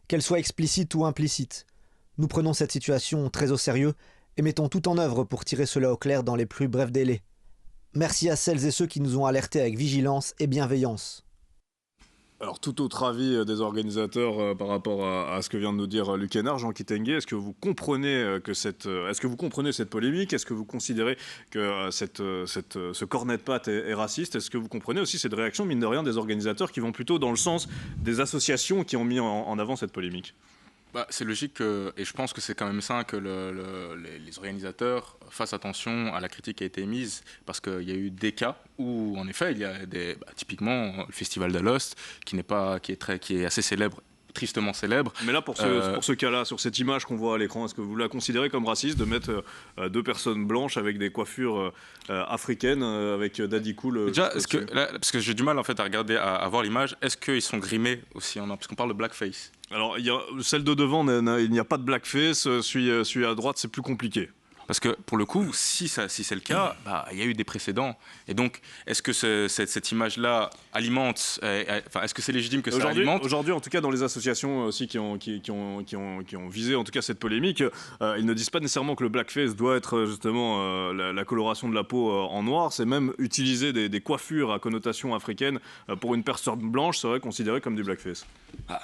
qu'elle soit explicite ou implicite. Nous prenons cette situation très au sérieux et mettons tout en œuvre pour tirer cela au clair dans les plus brefs délais. Merci à celles et ceux qui nous ont alertés avec vigilance et bienveillance. Alors, tout autre avis des organisateurs par rapport à ce que vient de nous dire Luc Hénard, Jean Kitenge, est-ce que vous comprenez cette polémique ? Est-ce que vous considérez que ce cornet de pâtes est raciste ? Est-ce que vous comprenez aussi cette réaction, mine de rien, des organisateurs qui vont plutôt dans le sens des associations qui ont mis en avant cette polémique ? C'est logique et je pense que c'est quand même sain que les organisateurs fassent attention à la critique qui a été émise, parce qu'il y a eu des cas où, en effet, il y a typiquement le Festival d'Alost qui est assez célèbre, tristement célèbre. Mais là, pour ce cas-là, sur cette image qu'on voit à l'écran, est-ce que vous la considérez comme raciste de mettre 2 personnes blanches avec des coiffures africaines, avec Daddy Cool déjà, parce que j'ai du mal en fait à regarder, à voir l'image, est-ce qu'ils sont grimés aussi parce qu'on parle de blackface. Alors, celle de devant, il n'y a pas de blackface, celui à droite, c'est plus compliqué. Parce que pour le coup, si c'est le cas, il y a eu des précédents. Et donc, est-ce que cette image-là alimente, est-ce que c'est légitime que ça alimente? Aujourd'hui, en tout cas, dans les associations aussi qui ont visé en tout cas cette polémique, ils ne disent pas nécessairement que le blackface doit être justement la coloration de la peau en noir. C'est même utiliser des coiffures à connotation africaine pour une personne blanche serait considéré comme du blackface.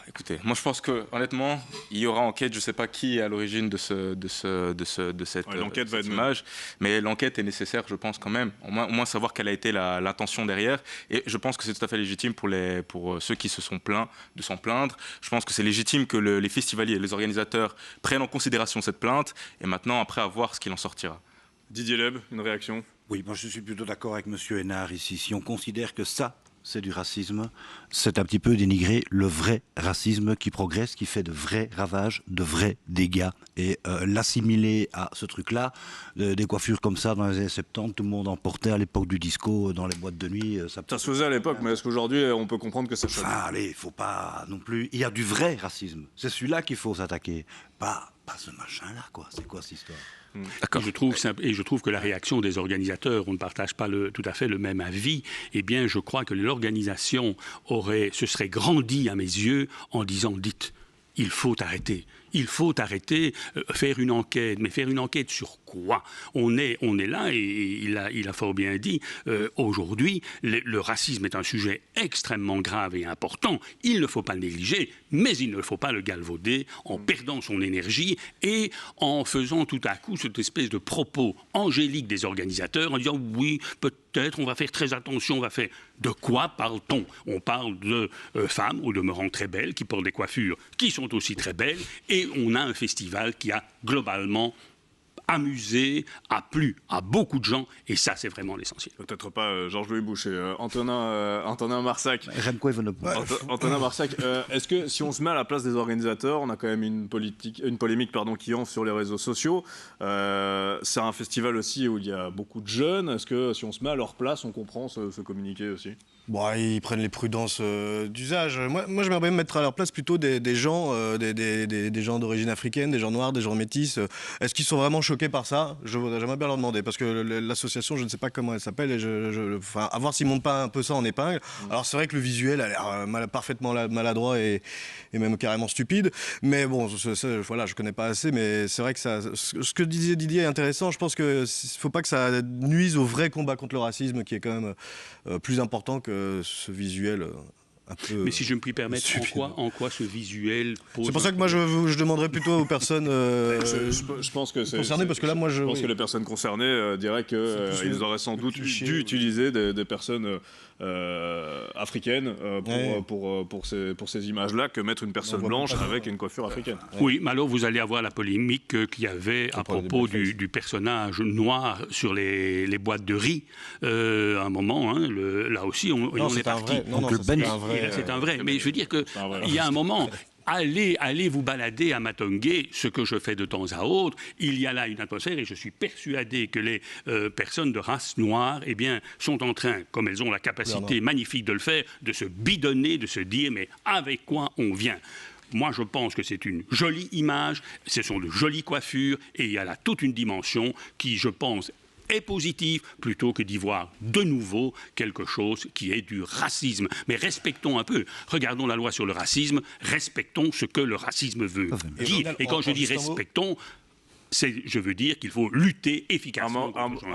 Écoutez, moi je pense que honnêtement, il y aura enquête. Je ne sais pas qui est à l'origine de cette l'enquête va être image, mais l'enquête est nécessaire, je pense quand même. Au moins savoir quelle a été l'intention derrière. Et je pense que c'est tout à fait légitime pour ceux qui se sont plaints de s'en plaindre. Je pense que c'est légitime que les festivaliers, les organisateurs prennent en considération cette plainte. Et maintenant, après, à voir ce qu'il en sortira. Didier Leb, une réaction? Oui, moi je suis plutôt d'accord avec M. Hénard ici. Si on considère que ça, c'est du racisme, c'est un petit peu dénigrer le vrai racisme qui progresse, qui fait de vrais ravages, de vrais dégâts. Et l'assimiler à ce truc-là, des coiffures comme ça dans les années 70, tout le monde en portait à l'époque du disco, dans les boîtes de nuit. Ça se faisait à l'époque, mais est-ce qu'aujourd'hui on peut comprendre que ça choque? Allez, il faut pas non plus... Il y a du vrai racisme, c'est celui-là qu'il faut s'attaquer, pas ce machin-là, quoi. C'est quoi cette histoire? Et je trouve que la réaction des organisateurs, on ne partage pas tout à fait le même avis. Eh bien, je crois que l'organisation se serait grandie à mes yeux en disant, dites, il faut arrêter. Il faut arrêter, faire une enquête. Mais faire une enquête sur quoi? On est là, et il a fort bien dit, aujourd'hui, le racisme est un sujet extrêmement grave et important. Il ne faut pas le négliger, mais il ne faut pas le galvauder en perdant son énergie et en faisant tout à coup cette espèce de propos angélique des organisateurs, en disant oui, peut-être on va faire très attention, on va faire... De quoi parle-t-on? On parle de femmes, au demeurant très belles, qui portent des coiffures qui sont aussi très belles, et on a un festival qui a globalement amusé, a plu à beaucoup de gens, et ça, c'est vraiment l'essentiel. Peut-être pas Georges-Louis Boucher. Antonin Marsac. Antonin Marsac, est-ce que si on se met à la place des organisateurs, on a quand même une polémique qui enfle sur les réseaux sociaux. C'est un festival aussi où il y a beaucoup de jeunes. Est-ce que si on se met à leur place, on comprend ce communiqué aussi? Bon, ils prennent les prudences d'usage. Moi, j'aimerais bien mettre à leur place plutôt des gens d'origine africaine, des gens noirs, des gens métis. Est-ce qu'ils sont vraiment choqués par ça? J'aimerais bien leur demander, parce que l'association, je ne sais pas comment elle s'appelle, et à voir s'ils montent pas un peu ça en épingle. Alors c'est vrai que le visuel a l'air parfaitement maladroit et même carrément stupide. Mais bon, voilà, je connais pas assez, mais c'est vrai que ce que disait Didier est intéressant. Je pense qu'il ne faut pas que ça nuise au vrai combat contre le racisme, qui est quand même plus important que ce visuel un peu... Mais si je me puis permettre, en quoi ce visuel pose... C'est pour ça que moi je demanderais plutôt aux personnes je pense que concernées, parce que là moi je pense que les personnes concernées diraient qu'ils auraient sans doute dû utiliser des personnes africaines pour ces images-là que mettre une personne blanche avec une coiffure africaine. Oui, mais alors vous allez avoir la polémique qu'il y avait à propos du personnage noir sur les boîtes de riz. À un moment, là aussi, on est parti. C'est un vrai. Mais je veux dire qu'il y a un moment... Allez vous balader à Matongué, ce que je fais de temps à autre. Il y a là une atmosphère, et je suis persuadé que les personnes de race noire sont en train, comme elles ont la capacité magnifique de le faire, de se bidonner, de se dire mais avec quoi on vient? Moi, je pense que c'est une jolie image, ce sont de jolies coiffures, et il y a là toute une dimension qui, je pense, est positive, plutôt que d'y voir de nouveau quelque chose qui est du racisme. Mais respectons un peu, regardons la loi sur le racisme, respectons ce que le racisme veut dire. Et quand je dis respectons, je veux dire qu'il faut lutter efficacement.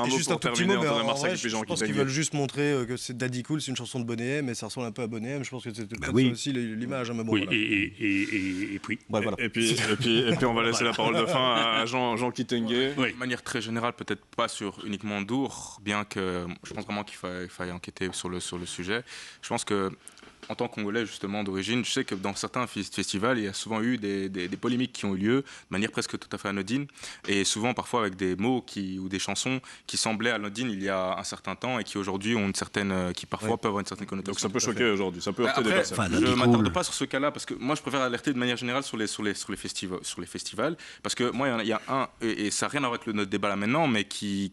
Juste un tout petit mot, mais en vrai, je pense qu'ils veulent juste montrer que c'est Daddy Cool, c'est une chanson de Boney M, et ça ressemble un peu à Boney M. Je pense que c'est aussi l'image. Oui, et puis. Et puis on va laisser la parole de fin à Jean Kitenge. De manière très générale, peut-être pas sur uniquement Ndour, bien que je pense vraiment qu'il faille enquêter sur le sujet. Je pense que en tant que Congolais justement d'origine, je sais que dans certains festivals, il y a souvent eu des polémiques qui ont eu lieu de manière presque tout à fait anodine, et souvent parfois avec des mots ou des chansons qui semblaient anodines il y a un certain temps et qui aujourd'hui ont qui parfois peuvent avoir une certaine connotation. Donc ça peut choquer aujourd'hui, ça peut heurter des personnes. Je ne m'attarde pas sur ce cas-là, parce que moi je préfère alerter de manière générale sur les festivals, parce que moi il y a un, et ça n'a rien à voir avec notre débat là maintenant, mais qui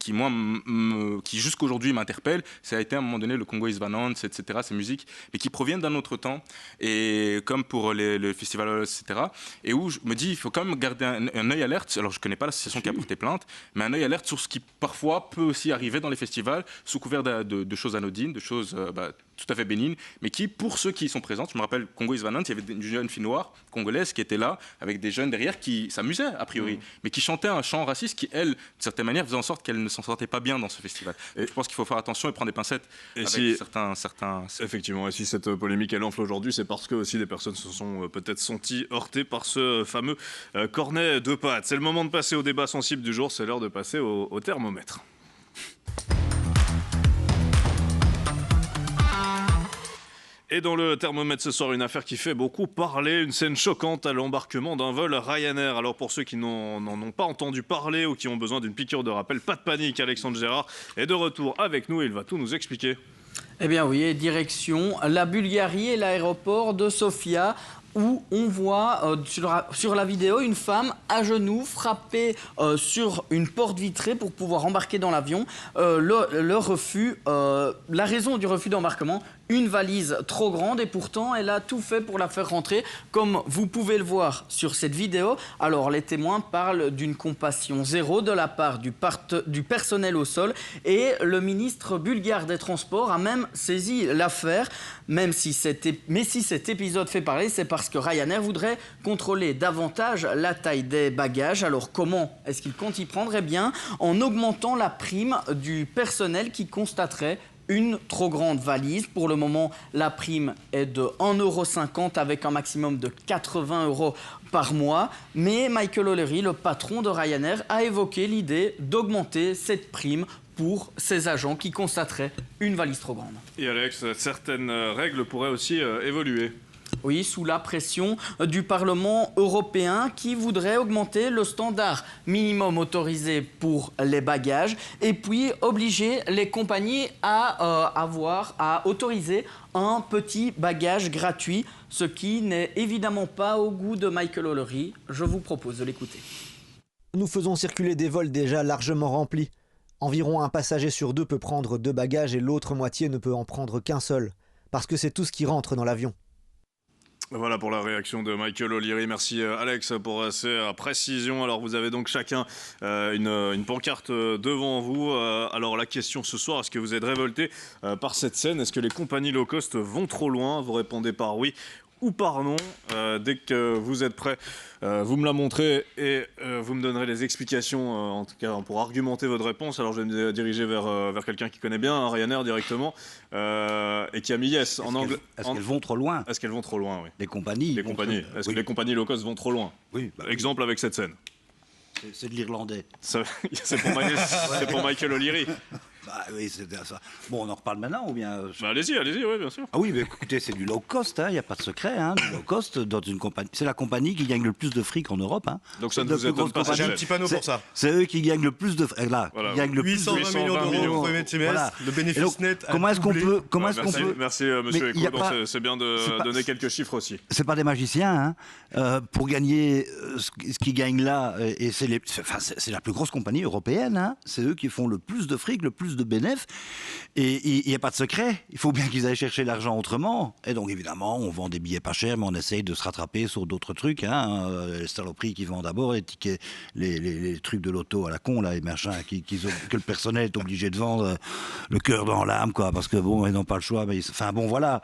jusqu'aujourd'hui m'interpelle. Ça a été à un moment donné le Congo is Vanance, etc., ces musiques, mais qui proviennent viennent d'un autre temps, et comme pour le festival, etc. Et où je me dis, il faut quand même garder un œil alerte. Alors, je ne connais pas l'association qui a porté plainte, mais un œil alerte sur ce qui parfois peut aussi arriver dans les festivals, sous couvert de choses anodines, de choses tout à fait bénignes, mais qui, pour ceux qui y sont présents, je me rappelle, Congo is Vanant, il y avait une jeune fille noire congolaise qui était là, avec des jeunes derrière qui s'amusaient, a priori, mais qui chantaient un chant raciste qui, elle, de certaine manière, faisait en sorte qu'elle ne s'en sortait pas bien dans ce festival. Et je pense qu'il faut faire attention et prendre des pincettes avec certains... Effectivement, et si cette polémique elle enfle aujourd'hui, c'est parce que aussi des personnes se sont peut-être senties heurtées par ce fameux cornet de pâtes. C'est le moment de passer au débat sensible du jour, c'est l'heure de passer au thermomètre. Et dans le thermomètre ce soir, une affaire qui fait beaucoup parler, une scène choquante à l'embarquement d'un vol Ryanair. Alors pour ceux qui n'en ont pas entendu parler ou qui ont besoin d'une piqûre de rappel, pas de panique, Alexandre Gérard est de retour avec nous et il va tout nous expliquer. Eh bien oui, direction la Bulgarie et l'aéroport de Sofia, où on voit sur la vidéo une femme à genoux frappée sur une porte vitrée pour pouvoir embarquer dans l'avion. Le refus, la raison du refus d'embarquement, une valise trop grande, et pourtant elle a tout fait pour la faire rentrer, comme vous pouvez le voir sur cette vidéo. Alors les témoins parlent d'une compassion zéro de la part du personnel au sol, et le ministre bulgare des Transports a même saisi l'affaire. Mais si cet épisode fait parler, c'est parce que Ryanair voudrait contrôler davantage la taille des bagages. Alors comment est-ce qu'il compte y prendre? Eh bien, en augmentant la prime du personnel qui constaterait une trop grande valise. Pour le moment, la prime est de 1,50 € avec un maximum de 80 € par mois. Mais Michael O'Leary, le patron de Ryanair, a évoqué l'idée d'augmenter cette prime pour ces agents qui constateraient une valise trop grande. Et Alex, certaines règles pourraient aussi évoluer. Oui, sous la pression du Parlement européen qui voudrait augmenter le standard minimum autorisé pour les bagages et puis obliger les compagnies à autoriser un petit bagage gratuit, ce qui n'est évidemment pas au goût de Michael O'Leary. Je vous propose de l'écouter. Nous faisons circuler des vols déjà largement remplis. Environ un passager sur deux peut prendre 2 bagages et l'autre moitié ne peut en prendre qu'un seul, parce que c'est tout ce qui rentre dans l'avion. Voilà pour la réaction de Michael O'Leary. Merci Alex pour ces précisions. Alors vous avez donc chacun une pancarte devant vous. Alors la question ce soir, est-ce que vous êtes révolté par cette scène? Est-ce que les compagnies low cost vont trop loin? Vous répondez par oui ou par non. Dès que vous êtes prêts, vous me la montrez et vous me donnerez les explications, en tout cas pour argumenter votre réponse. Alors je vais me diriger vers quelqu'un qui connaît bien Ryanair directement et qui a mis yes en anglais. Est-ce qu'elles vont trop loin? Est-ce qu'elles vont trop loin, oui. Les compagnies. Est-ce que les compagnies low cost vont trop loin? Oui. Exemple avec cette scène. C'est de l'irlandais. C'est pour Michael O'Leary. Bah oui, c'est ça. Bon, on en reparle maintenant ou bien allez-y, oui, bien sûr. Ah oui, mais écoutez, c'est du low cost, il n'y a pas de secret. Du low cost dans une compagnie. C'est la compagnie qui gagne le plus de fric en Europe. Donc ça ne vous étonne pas. J'ai un petit panneau pour ça. C'est eux qui gagnent le plus de fric. Là, voilà. Qui gagnent le 820 millions d'euros au premier trimestre. Voilà. Le bénéfice donc, net. Comment est-ce qu'on peut Merci, monsieur Eco. C'est bien de donner quelques chiffres aussi. C'est pas des magiciens. Pour gagner ce qu'ils gagnent là, et c'est la plus grosse compagnie européenne. C'est eux qui font le plus de fric, le plus de bénéfices. Et il n'y a pas de secret, il faut bien qu'ils aillent chercher l'argent autrement. Et donc évidemment, on vend des billets pas chers, mais on essaye de se rattraper sur d'autres trucs. Les saloperies qu'ils vendent d'abord, les tickets, les trucs de l'auto à la con, là, les machins que le personnel est obligé de vendre, le cœur dans l'âme, quoi, parce que bon, ils n'ont pas le choix. Mais enfin bon, voilà.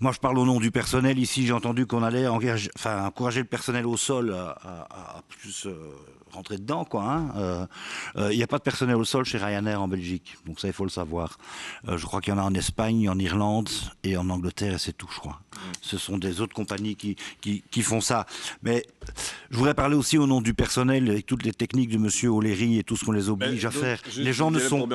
Moi, je parle au nom du personnel ici. J'ai entendu qu'on allait encourager le personnel au sol à plus rentrer dedans, quoi. Il n'y a pas de personnel au sol chez Ryanair en Belgique, donc ça il faut le savoir. Je crois qu'il y en a en Espagne, en Irlande et en Angleterre, et c'est tout, je crois. Ce sont des autres compagnies qui font ça. Mais je voudrais parler aussi au nom du personnel, avec toutes les techniques de monsieur O'Leary et tout ce qu'on les oblige à faire. Les gens ne sont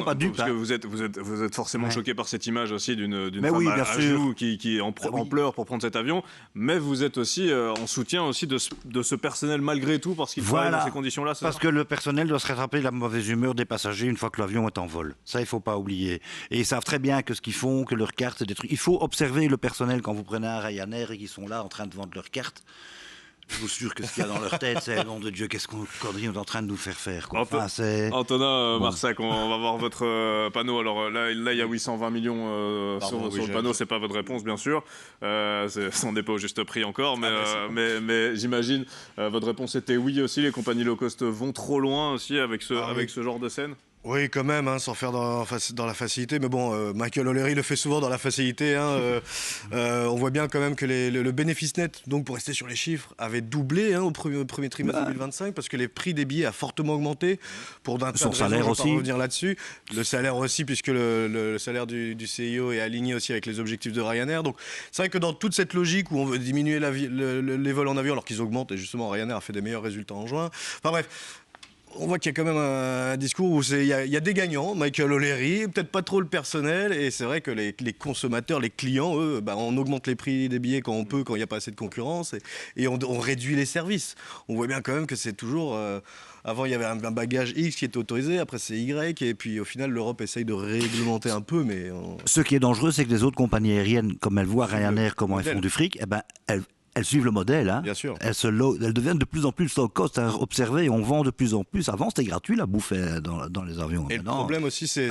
pas dupes. Parce que vous êtes forcément choqué par cette image aussi d'une femme à genoux qui en pleure pour prendre cet avion, mais vous êtes aussi en soutien aussi de ce personnel malgré tout, parce qu'il travaille dans ces conditions-là. Parce que le personnel doit se rattraper de la mauvaise humeur des passagers une fois que l'avion est en vol. Ça, il ne faut pas oublier. Et ils savent très bien que ce qu'ils font, que leurs cartes, c'est des trucs. Il faut observer le personnel quand vous prenez un Ryanair et qu'ils sont là en train de vendre leurs cartes. Je vous assure que ce qu'il y a dans leur tête, c'est nom de Dieu, qu'est-ce qu'on connerie on est en train de nous faire faire, quoi. Antonin Marsac, on va voir votre panneau. Alors là, il y a 820 millions sur le panneau. C'est pas votre réponse, bien sûr. Ça n'en est pas au juste prix encore, mais j'imagine votre réponse était oui aussi. Les compagnies low cost vont trop loin aussi avec ce genre de scène. Oui, quand même, hein, sans faire dans la facilité. Mais bon, Michael O'Leary le fait souvent dans la facilité. Hein, on voit bien quand même que le bénéfice net, donc pour rester sur les chiffres, avait doublé au premier trimestre 2025 parce que les prix des billets a fortement augmenté. Pour d'un son salaire aussi. Je vais pas revenir là-dessus. Le salaire aussi, puisque le salaire du CIO est aligné aussi avec les objectifs de Ryanair. Donc c'est vrai que dans toute cette logique où on veut diminuer les vols en avion alors qu'ils augmentent, et justement Ryanair a fait des meilleurs résultats en juin. Enfin bref. On voit qu'il y a quand même un discours où il y a des gagnants, Michael O'Leary, peut-être pas trop le personnel, et c'est vrai que les consommateurs, les clients, eux, on augmente les prix des billets quand on peut, quand il n'y a pas assez de concurrence, et on réduit les services. On voit bien quand même que c'est toujours... avant, il y avait un bagage X qui était autorisé, après c'est Y, et puis au final, l'Europe essaye de réglementer un peu, mais... Ce qui est dangereux, c'est que les autres compagnies aériennes, comme elles voient Ryanair, comment elles font du fric, elles suivent le modèle, hein. Bien sûr. Elles deviennent de plus en plus low cost à observer, on vend de plus en plus. Avant, c'était gratuit la bouffe dans les avions. Et le problème aussi, c'est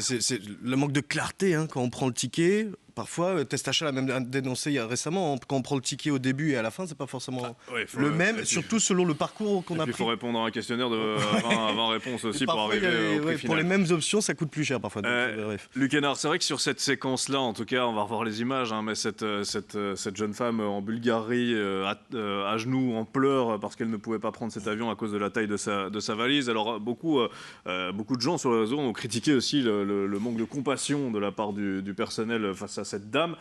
le manque de clarté, hein, quand on prend le ticket. Parfois, Testachat l'a même dénoncé récemment, quand on prend le ticket au début et à la fin, c'est pas forcément le même, surtout selon le parcours qu'on a pris. Il faut répondre à un questionnaire de 20 réponses aussi pour arriver au prix final. Pour les mêmes options, ça coûte plus cher parfois. Luc Hénard, c'est vrai que sur cette séquence-là, en tout cas, on va revoir les images, hein, mais cette jeune femme en Bulgarie, à genoux, en pleurs, parce qu'elle ne pouvait pas prendre cet avion à cause de la taille de sa valise. Alors, beaucoup de gens sur le réseau ont critiqué aussi le manque de compassion de la part du personnel face à cette dame,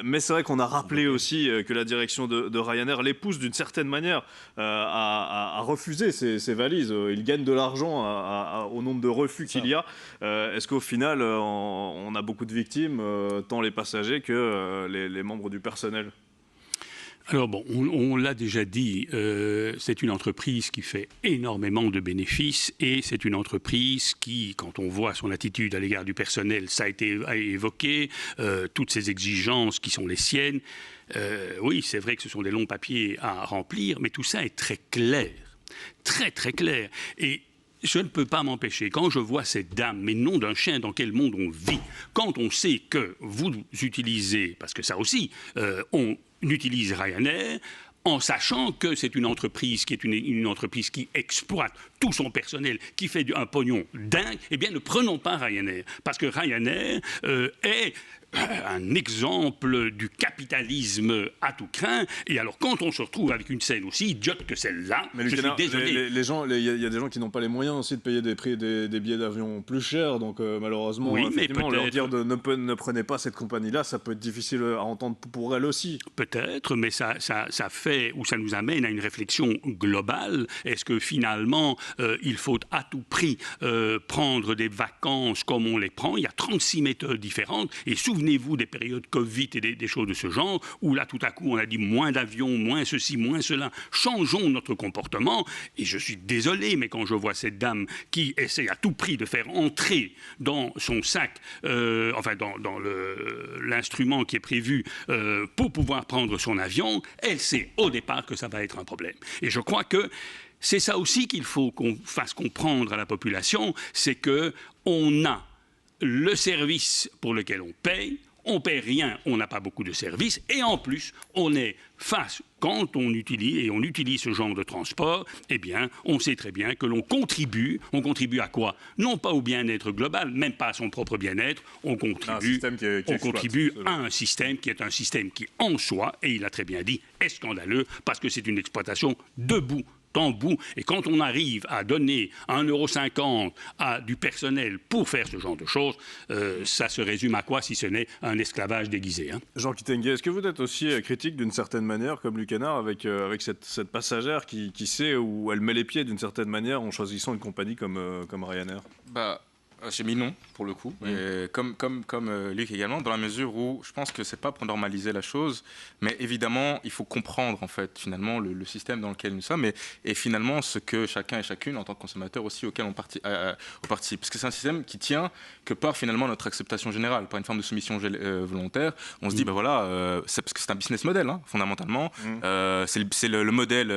mais c'est vrai qu'on a rappelé aussi que la direction de Ryanair les pousse d'une certaine manière à refuser ces valises. Ils gagnent de l'argent au nombre de refus qu'il y a. Est-ce qu'au final on a beaucoup de victimes, tant les passagers que les membres du personnel? Alors bon, on l'a déjà dit, c'est une entreprise qui fait énormément de bénéfices et c'est une entreprise qui, quand on voit son attitude à l'égard du personnel, ça a été évoqué, toutes ces exigences qui sont les siennes, oui, c'est vrai que ce sont des longs papiers à remplir, mais tout ça est très clair, très très clair. Et je ne peux pas m'empêcher, quand je vois cette dame, mais nom d'un chien, dans quel monde on vit, quand on sait que vous utilisez, parce que ça aussi, on utilise Ryanair, en sachant que c'est une entreprise qui est une entreprise qui exploite tout son personnel, qui fait un pognon dingue, eh bien ne prenons pas Ryanair, parce que Ryanair est un exemple du capitalisme à tout crin. Et alors, quand on se retrouve avec une scène aussi idiote que celle-là, je suis désolé. Il y a des gens qui n'ont pas les moyens aussi de payer des billets d'avion plus chers, donc malheureusement, oui, effectivement, leur dire ne prenez pas cette compagnie-là, ça peut être difficile à entendre pour elle aussi. Peut-être, mais ça fait, ou ça nous amène à une réflexion globale. Est-ce que finalement, il faut à tout prix prendre des vacances comme on les prend? Il y a 36 méthodes différentes, et souvenez-vous des périodes Covid et des choses de ce genre, où là, tout à coup, on a dit moins d'avions, moins ceci, moins cela. Changeons notre comportement. Et je suis désolé, mais quand je vois cette dame qui essaie à tout prix de faire entrer dans son sac, dans l'instrument qui est prévu pour pouvoir prendre son avion, elle sait au départ que ça va être un problème. Et je crois que c'est ça aussi qu'il faut qu'on fasse comprendre à la population, c'est qu'on a le service pour lequel on paie rien, on n'a pas beaucoup de services, et en plus, on est face, quand on utilise ce genre de transport, eh bien, on sait très bien que l'on contribue à quoi? Non pas au bien-être global, même pas à son propre bien-être, on contribue à un système qui est un système qui, en soi, et il a très bien dit, est scandaleux, parce que c'est une exploitation debout, tambour. Et quand on arrive à donner 1,50 € à du personnel pour faire ce genre de choses, ça se résume à quoi si ce n'est un esclavage déguisé, hein? Jean Kitenge, est-ce que vous êtes aussi critique d'une certaine manière, comme Luc Hénard, avec cette passagère qui sait où elle met les pieds d'une certaine manière en choisissant une compagnie comme Ryanair? J'ai mis non, pour le coup, et comme Luc également, dans la mesure où je pense que c'est pas pour normaliser la chose, mais évidemment, il faut comprendre, en fait, finalement, le système dans lequel nous sommes, et finalement, ce que chacun et chacune, en tant que consommateur aussi, auquel on participe. Parce que c'est un système qui tient que par, finalement, notre acceptation générale, par une forme de soumission volontaire. On se dit, ben voilà, c'est parce que c'est un business model, hein, fondamentalement. C'est le modèle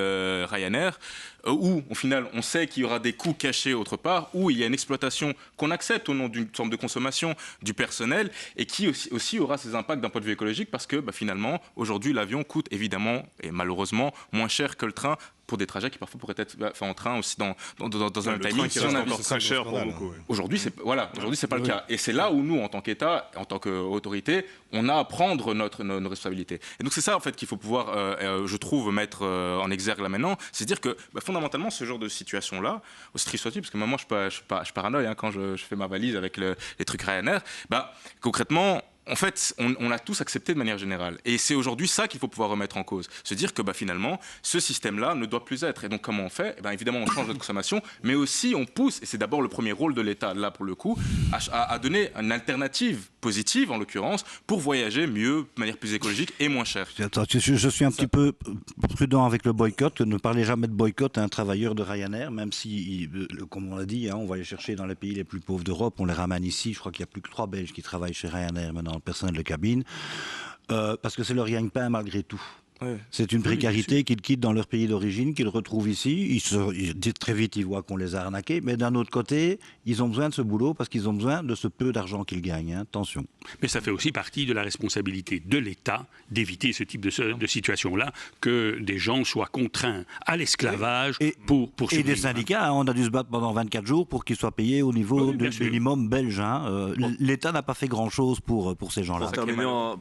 Ryanair, où, au final, on sait qu'il y aura des coûts cachés autre part, où il y a une exploitation qu'on accepte au nom d'une forme de consommation du personnel, et qui aussi aura ses impacts d'un point de vue écologique, parce que finalement, aujourd'hui, l'avion coûte évidemment, et malheureusement, moins cher que le train, pour des trajets qui parfois pourraient être faits en train aussi dans un timing qui reste encore très cher pour beaucoup. Ouais. Aujourd'hui, c'est pas le cas. Et c'est là où nous, en tant qu'État, en tant qu'autorité, on a à prendre nos responsabilités. Et donc c'est ça en fait qu'il faut pouvoir, je trouve, mettre en exergue là maintenant, c'est dire que fondamentalement ce genre de situation-là, aussi triste soit-il, parce que moi je suis paranoïe quand je fais ma valise avec les trucs Ryanair, concrètement. En fait, on l'a tous accepté de manière générale. Et c'est aujourd'hui ça qu'il faut pouvoir remettre en cause. Se dire que finalement, ce système-là ne doit plus être. Et donc, comment on fait ? Évidemment, on change notre consommation, mais aussi on pousse, et c'est d'abord le premier rôle de l'État, là pour le coup, à donner une alternative positive, en l'occurrence, pour voyager mieux, de manière plus écologique et moins chère. Attends, je suis un petit peu prudent avec le boycott. Ne parlez jamais de boycott à un travailleur de Ryanair, même si, comme on l'a dit, on va les chercher dans les pays les plus pauvres d'Europe, on les ramène ici. Je crois qu'il n'y a plus que 3 Belges qui travaillent chez Ryanair maintenant, le personnel de cabine, parce que c'est leur gagne-pain malgré tout. Ouais. C'est une précarité qu'ils quittent dans leur pays d'origine, qu'ils retrouvent ici. Très vite, ils voient qu'on les a arnaqués. Mais d'un autre côté, ils ont besoin de ce boulot parce qu'ils ont besoin de ce peu d'argent qu'ils gagnent. Attention. Mais ça fait aussi partie de la responsabilité de l'État d'éviter ce type de situation-là, que des gens soient contraints à l'esclavage pour survivre. Et des syndicats, on a dû se battre pendant 24 jours pour qu'ils soient payés au niveau du minimum belge. L'État n'a pas fait grand-chose pour ces gens-là.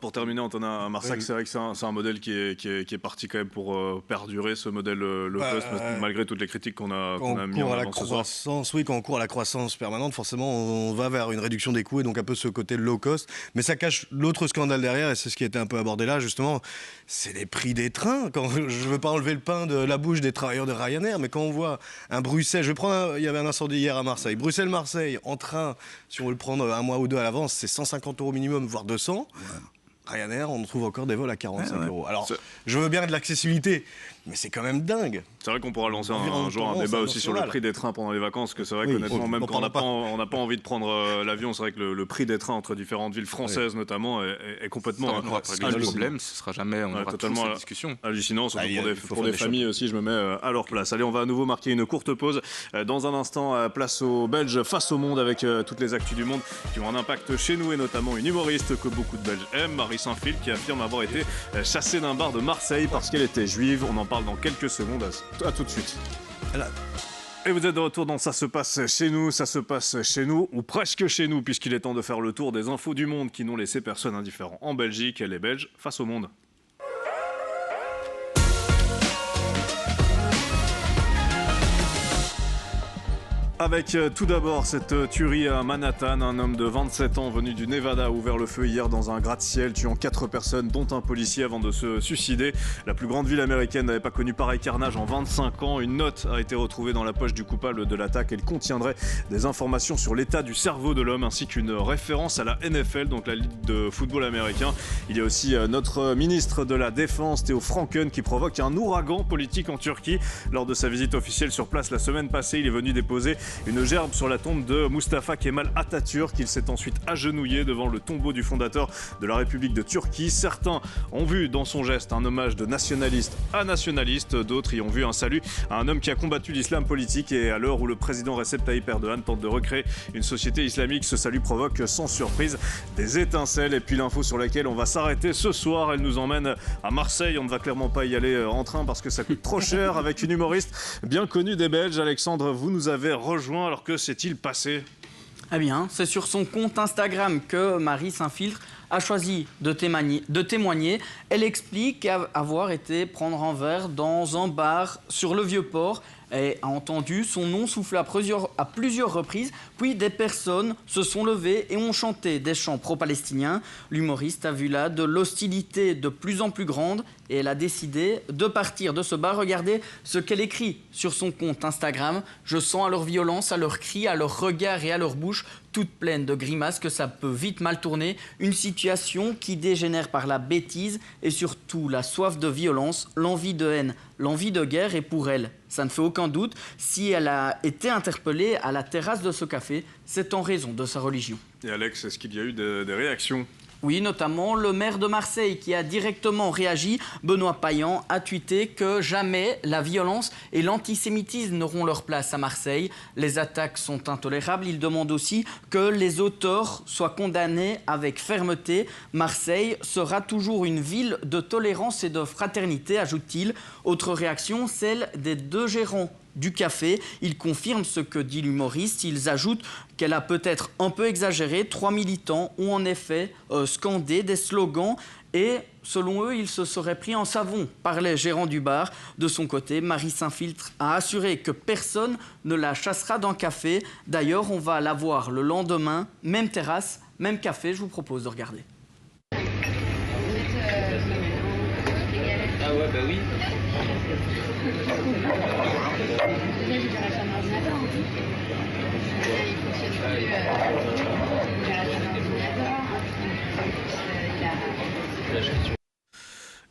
Pour terminer, Antonin Marsac, c'est vrai que c'est un modèle qui est parti quand même pour perdurer, ce modèle low cost, malgré toutes les critiques qu'on a mis en avant ce soir. Oui, quand on court à la croissance permanente, forcément, on va vers une réduction des coûts et donc un peu ce côté low cost. Mais ça cache l'autre scandale derrière, et c'est ce qui a été un peu abordé là, justement, c'est les prix des trains. Je ne veux pas enlever le pain de la bouche des travailleurs de Ryanair, mais quand on voit un Bruxelles, il y avait un incendie hier à Marseille, Bruxelles-Marseille, en train, si on veut le prendre un mois ou deux à l'avance, c'est 150 € minimum, voire 200. Ouais. Ryanair, on trouve encore des vols à 45 €. Alors, je veux bien de l'accessibilité, mais c'est quand même dingue. C'est vrai qu'on pourra lancer un jour un débat aussi sur le prix des trains pendant les vacances, que c'est vrai qu'honnêtement, même quand on n'a pas envie de prendre l'avion, c'est vrai que le prix des trains entre différentes villes françaises notamment est complètement le problème, ce sera jamais, on aura totalement cette discussion. Hallucinant, surtout pour des familles aussi, je me mets à leur place. Allez, on va à nouveau marquer une courte pause. Dans un instant, place aux Belges face au monde, avec toutes les actus du monde qui ont un impact chez nous, et notamment une humoriste que beaucoup de Belges aiment, Marie Saint-Phil, qui affirme avoir été chassée d'un bar de Marseille parce qu'elle était juive. On en parle dans quelques secondes. À tout de suite. Et vous êtes de retour dans Ça se passe chez nous, ou presque chez nous, puisqu'il est temps de faire le tour des infos du monde qui n'ont laissé personne indifférent en Belgique. Les Belges face au monde. Avec tout d'abord cette tuerie à Manhattan. Un homme de 27 ans venu du Nevada a ouvert le feu hier dans un gratte-ciel, tuant 4 personnes, dont un policier, avant de se suicider. La plus grande ville américaine n'avait pas connu pareil carnage en 25 ans. Une note a été retrouvée dans la poche du coupable de l'attaque. Elle contiendrait des informations sur l'état du cerveau de l'homme, ainsi qu'une référence à la NFL, donc la ligue de football américain. Il y a aussi notre ministre de la Défense, Theo Franken, qui provoque un ouragan politique en Turquie. Lors de sa visite officielle sur place la semaine passée, il est venu déposer une gerbe sur la tombe de Mustafa Kemal Atatürk. Il s'est ensuite agenouillé devant le tombeau du fondateur de la République de Turquie. Certains ont vu dans son geste un hommage de nationaliste à nationaliste, d'autres y ont vu un salut à un homme qui a combattu l'islam politique. Et à l'heure où le président Recep Tayyip Erdogan tente de recréer une société islamique, ce salut provoque sans surprise des étincelles. Et puis l'info sur laquelle on va s'arrêter ce soir, elle nous emmène à Marseille. On ne va clairement pas y aller en train parce que ça coûte trop cher, avec une humoriste bien connue des Belges. Alexandre, vous nous avez rejoint. Alors que s'est-il passé ? Eh bien, c'est sur son compte Instagram que Marie Saint-Phil a choisi de témoigner. Elle explique avoir été prendre un verre dans un bar sur le Vieux-Port et a entendu son nom souffler à plusieurs reprises. Puis des personnes se sont levées et ont chanté des chants pro-palestiniens. L'humoriste a vu là de l'hostilité de plus en plus grande et elle a décidé de partir de ce bar. Regardez ce qu'elle écrit sur son compte Instagram. « Je sens à leur violence, à leurs cris, à leurs regards et à leur bouche toute pleine de grimaces que ça peut vite mal tourner. Une situation qui dégénère par la bêtise et surtout la soif de violence, l'envie de haine, l'envie de guerre. Et pour elle, ça ne fait aucun doute, si elle a été interpellée à la terrasse de ce café, c'est en raison de sa religion. Et Alex, est-ce qu'il y a eu des réactions ? Oui, notamment le maire de Marseille qui a directement réagi. Benoît Payan a tweeté que jamais la violence et l'antisémitisme n'auront leur place à Marseille. Les attaques sont intolérables. Il demande aussi que les auteurs soient condamnés avec fermeté. Marseille sera toujours une ville de tolérance et de fraternité, ajoute-t-il. Autre réaction, celle des 2 gérants du café. Ils confirment ce que dit l'humoriste. Ils ajoutent qu'elle a peut-être un peu exagéré. 3 militants ont en effet scandé des slogans et selon eux, ils se seraient pris en savon par les gérants du bar. De son côté, Marie Saint-Filtre a assuré que personne ne la chassera d'un café. D'ailleurs, on va la voir le lendemain, même terrasse, même café. Je vous propose de regarder. Ah ouais, bah oui.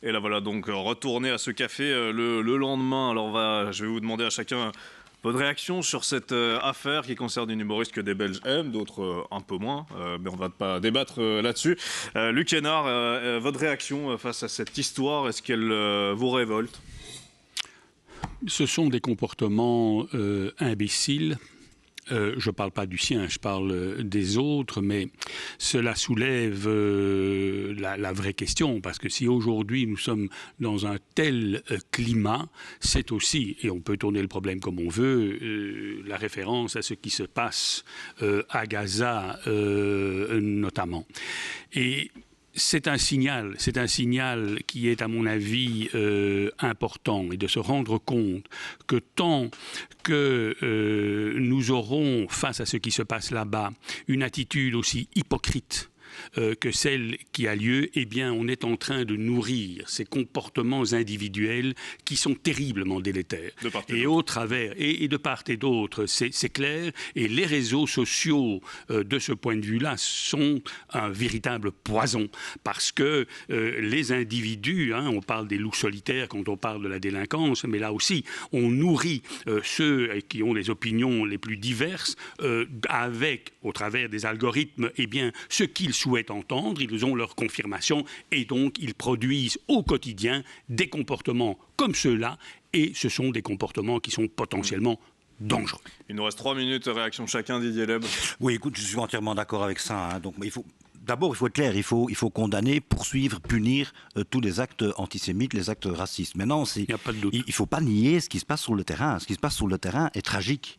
Et là voilà donc retourner à ce café le lendemain. Alors je vais vous demander à chacun votre réaction sur cette affaire qui concerne une humoriste que des Belges aiment, d'autres un peu moins, mais on ne va pas débattre là-dessus. Luc Hénard, votre réaction face à cette histoire, est-ce qu'elle vous révolte ? Ce sont des comportements imbéciles. Je ne parle pas du sien, je parle des autres, mais cela soulève la vraie question, parce que si aujourd'hui nous sommes dans un tel climat, c'est aussi, et on peut tourner le problème comme on veut, la référence à ce qui se passe à Gaza notamment. Et c'est un signal qui est, à mon avis, important, et de se rendre compte que tant que nous aurons, face à ce qui se passe là-bas, une attitude aussi hypocrite que celle qui a lieu, eh bien, on est en train de nourrir ces comportements individuels qui sont terriblement délétères. Et au travers, et de part et d'autre, c'est clair. Et les réseaux sociaux, de ce point de vue-là, sont un véritable poison. Parce que les individus, on parle des loups solitaires quand on parle de la délinquance, mais là aussi, on nourrit ceux qui ont les opinions les plus diverses avec, au travers des algorithmes, eh bien, ce qu'ils souhaitent entendre, ils ont leur confirmation et donc ils produisent au quotidien des comportements comme ceux-là et ce sont des comportements qui sont potentiellement dangereux. Il nous reste 3 minutes, réaction de chacun, Didier Leb. Oui, écoute, je suis entièrement d'accord avec ça. Donc, d'abord, il faut être clair, il faut condamner, poursuivre, punir tous les actes antisémites, les actes racistes. Maintenant, il ne faut pas nier ce qui se passe sur le terrain. Ce qui se passe sur le terrain est tragique.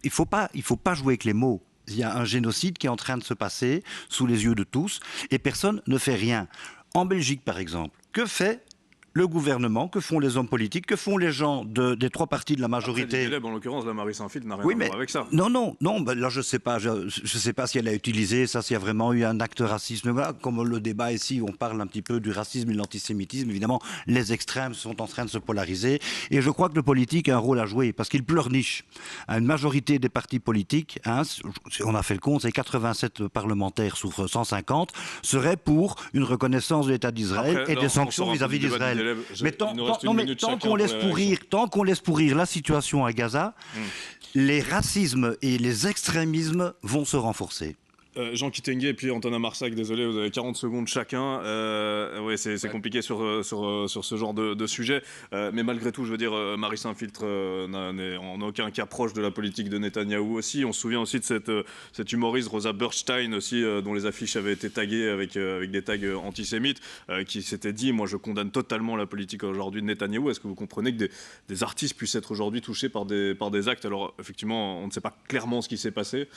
Il faut pas jouer avec les mots. Il y a un génocide qui est en train de se passer sous les yeux de tous et personne ne fait rien. En Belgique, par exemple, que fait le gouvernement, que font les hommes politiques, que font les gens des 3 partis de la majorité. Après, en l'occurrence, la Marie Saint-Filtre n'a rien à voir avec ça. Non, là je sais pas si elle a utilisé ça, s'il y a vraiment eu un acte raciste. Voilà, comme le débat ici, on parle un petit peu du racisme et de l'antisémitisme. Évidemment, les extrêmes sont en train de se polariser et je crois que le politique a un rôle à jouer parce qu'il pleurniche. Une majorité des partis politiques, on a fait le compte, c'est 87 parlementaires sur 150, seraient pour une reconnaissance de l'État d'Israël et des sanctions vis-à-vis d'Israël. Mais tant qu'on laisse pourrir la situation à Gaza, les racismes et les extrémismes vont se renforcer. Jean Kitenge et puis Antonin Marsac, désolé, vous avez 40 secondes chacun. C'est compliqué sur ce genre de sujet. Mais malgré tout, je veux dire, Marie Saint-Filtre n'est en aucun cas proche de la politique de Netanyahou aussi. On se souvient aussi de cette humoriste Rosa Berstein aussi, dont les affiches avaient été taguées avec des tags antisémites, qui s'était dit, moi je condamne totalement la politique aujourd'hui de Netanyahou. Est-ce que vous comprenez que des artistes puissent être aujourd'hui touchés par des actes? Alors effectivement, on ne sait pas clairement ce qui s'est passé,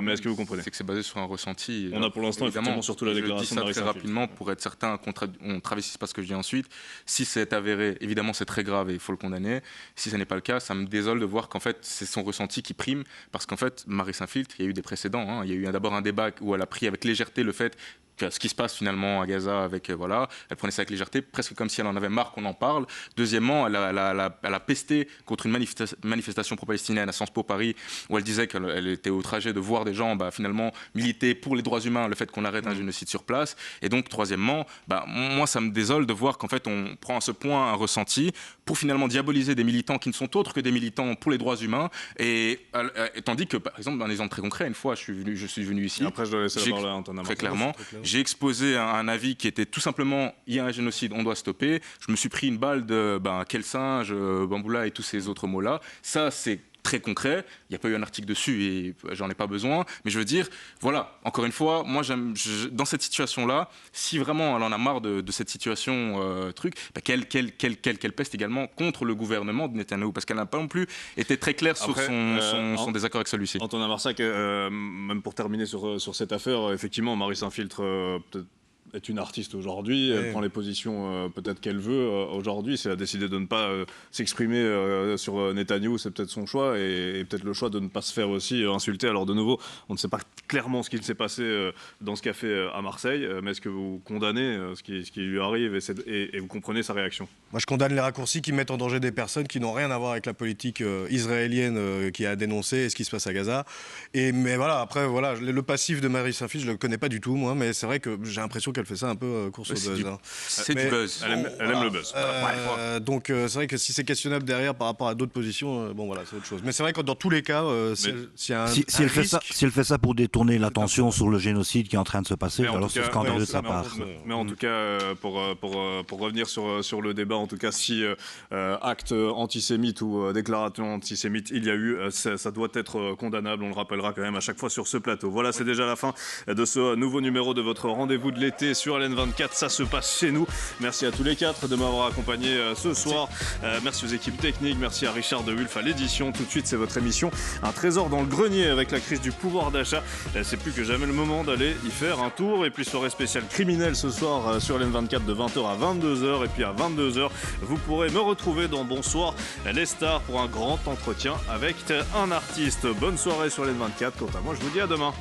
mais est-ce que vous comprenez? C'est que c'est basé sur un ressenti. On a pour l'instant effectivement surtout la déclaration de Marie Saint-Filtre. Très rapidement, pour être certain qu'on ne travestisse pas ce que je dis ensuite. Si c'est avéré, évidemment c'est très grave et il faut le condamner. Si ce n'est pas le cas, ça me désole de voir qu'en fait c'est son ressenti qui prime, parce qu'en fait Marie Saint-Filtre, il y a eu des précédents. Il y a eu d'abord un débat où elle a pris avec légèreté le fait ce qui se passe finalement à Gaza avec voilà, elle prenait ça avec légèreté, presque comme si elle en avait marre qu'on en parle. Deuxièmement, elle a pesté contre une manifestation pro-palestinienne à Sciences Po Paris, où elle disait qu'elle était outragée de voir des gens finalement militer pour les droits humains, le fait qu'on arrête un génocide sur place. Et donc troisièmement, moi ça me désole de voir qu'en fait on prend à ce point un ressenti pour finalement diaboliser des militants qui ne sont autres que des militants pour les droits humains. Et tandis que par exemple, un exemple très concret, une fois je suis venu ici. Après je dois laisser la parole à Antonin. Très clairement. J'ai exposé un avis qui était tout simplement il y a un génocide, on doit stopper. Je me suis pris une balle de quel singe, bamboula et tous ces autres mots-là. Ça, c'est très concret. Il n'y a pas eu un article dessus et j'en ai pas besoin. Mais je veux dire, voilà, encore une fois, moi, dans cette situation-là, si vraiment elle en a marre de cette situation, qu'elle peste également contre le gouvernement de Netanyahou, parce qu'elle n'a pas non plus été très claire sur son désaccord avec celui-ci. Antonin Marsac, même pour terminer sur cette affaire, effectivement, Marie Saint-Filtre peut-être est une artiste aujourd'hui, elle prend les positions peut-être qu'elle veut aujourd'hui. Si elle a décidé de ne pas s'exprimer sur Netanyahou, c'est peut-être son choix et peut-être le choix de ne pas se faire aussi insulter. Alors de nouveau, on ne sait pas clairement ce qu'il s'est passé dans ce café à Marseille, mais est-ce que vous condamnez ce qui lui arrive et vous comprenez sa réaction? Moi, je condamne les raccourcis qui mettent en danger des personnes qui n'ont rien à voir avec la politique israélienne qui a dénoncé et ce qui se passe à Gaza. Mais voilà, après, voilà, le passif de Marie Saint-Filtre, je ne le connais pas du tout, moi, mais c'est vrai que j'ai l'impression qu'elle fait ça un peu course au buzz. C'est du buzz. Elle aime le buzz. Donc c'est vrai que si c'est questionnable derrière par rapport à d'autres positions, bon voilà, c'est autre chose. Mais c'est vrai que dans tous les cas, si elle fait ça pour détourner l'attention sur le génocide qui est en train de se passer, alors c'est scandaleux de sa part. Mais en tout cas, pour revenir sur le débat, en tout cas, si acte antisémite ou déclaration antisémite il y a eu, ça doit être condamnable. On le rappellera quand même à chaque fois sur ce plateau. Voilà, c'est déjà la fin de ce nouveau numéro de votre rendez-vous de l'été sur LN24. Ça se passe chez nous. Merci à tous les quatre de m'avoir accompagné ce soir. Merci aux équipes techniques. Merci à Richard de Wulf à l'édition. Tout de suite, c'est votre émission Un trésor dans le grenier avec la crise du pouvoir d'achat. C'est plus que jamais le moment d'aller y faire un tour. Et puis soirée spéciale criminelle ce soir sur LN24 de 20h à 22h. Et puis à 22h, vous pourrez me retrouver dans Bonsoir les stars pour un grand entretien avec un artiste. Bonne soirée sur LN24. Quant à moi, je vous dis à demain.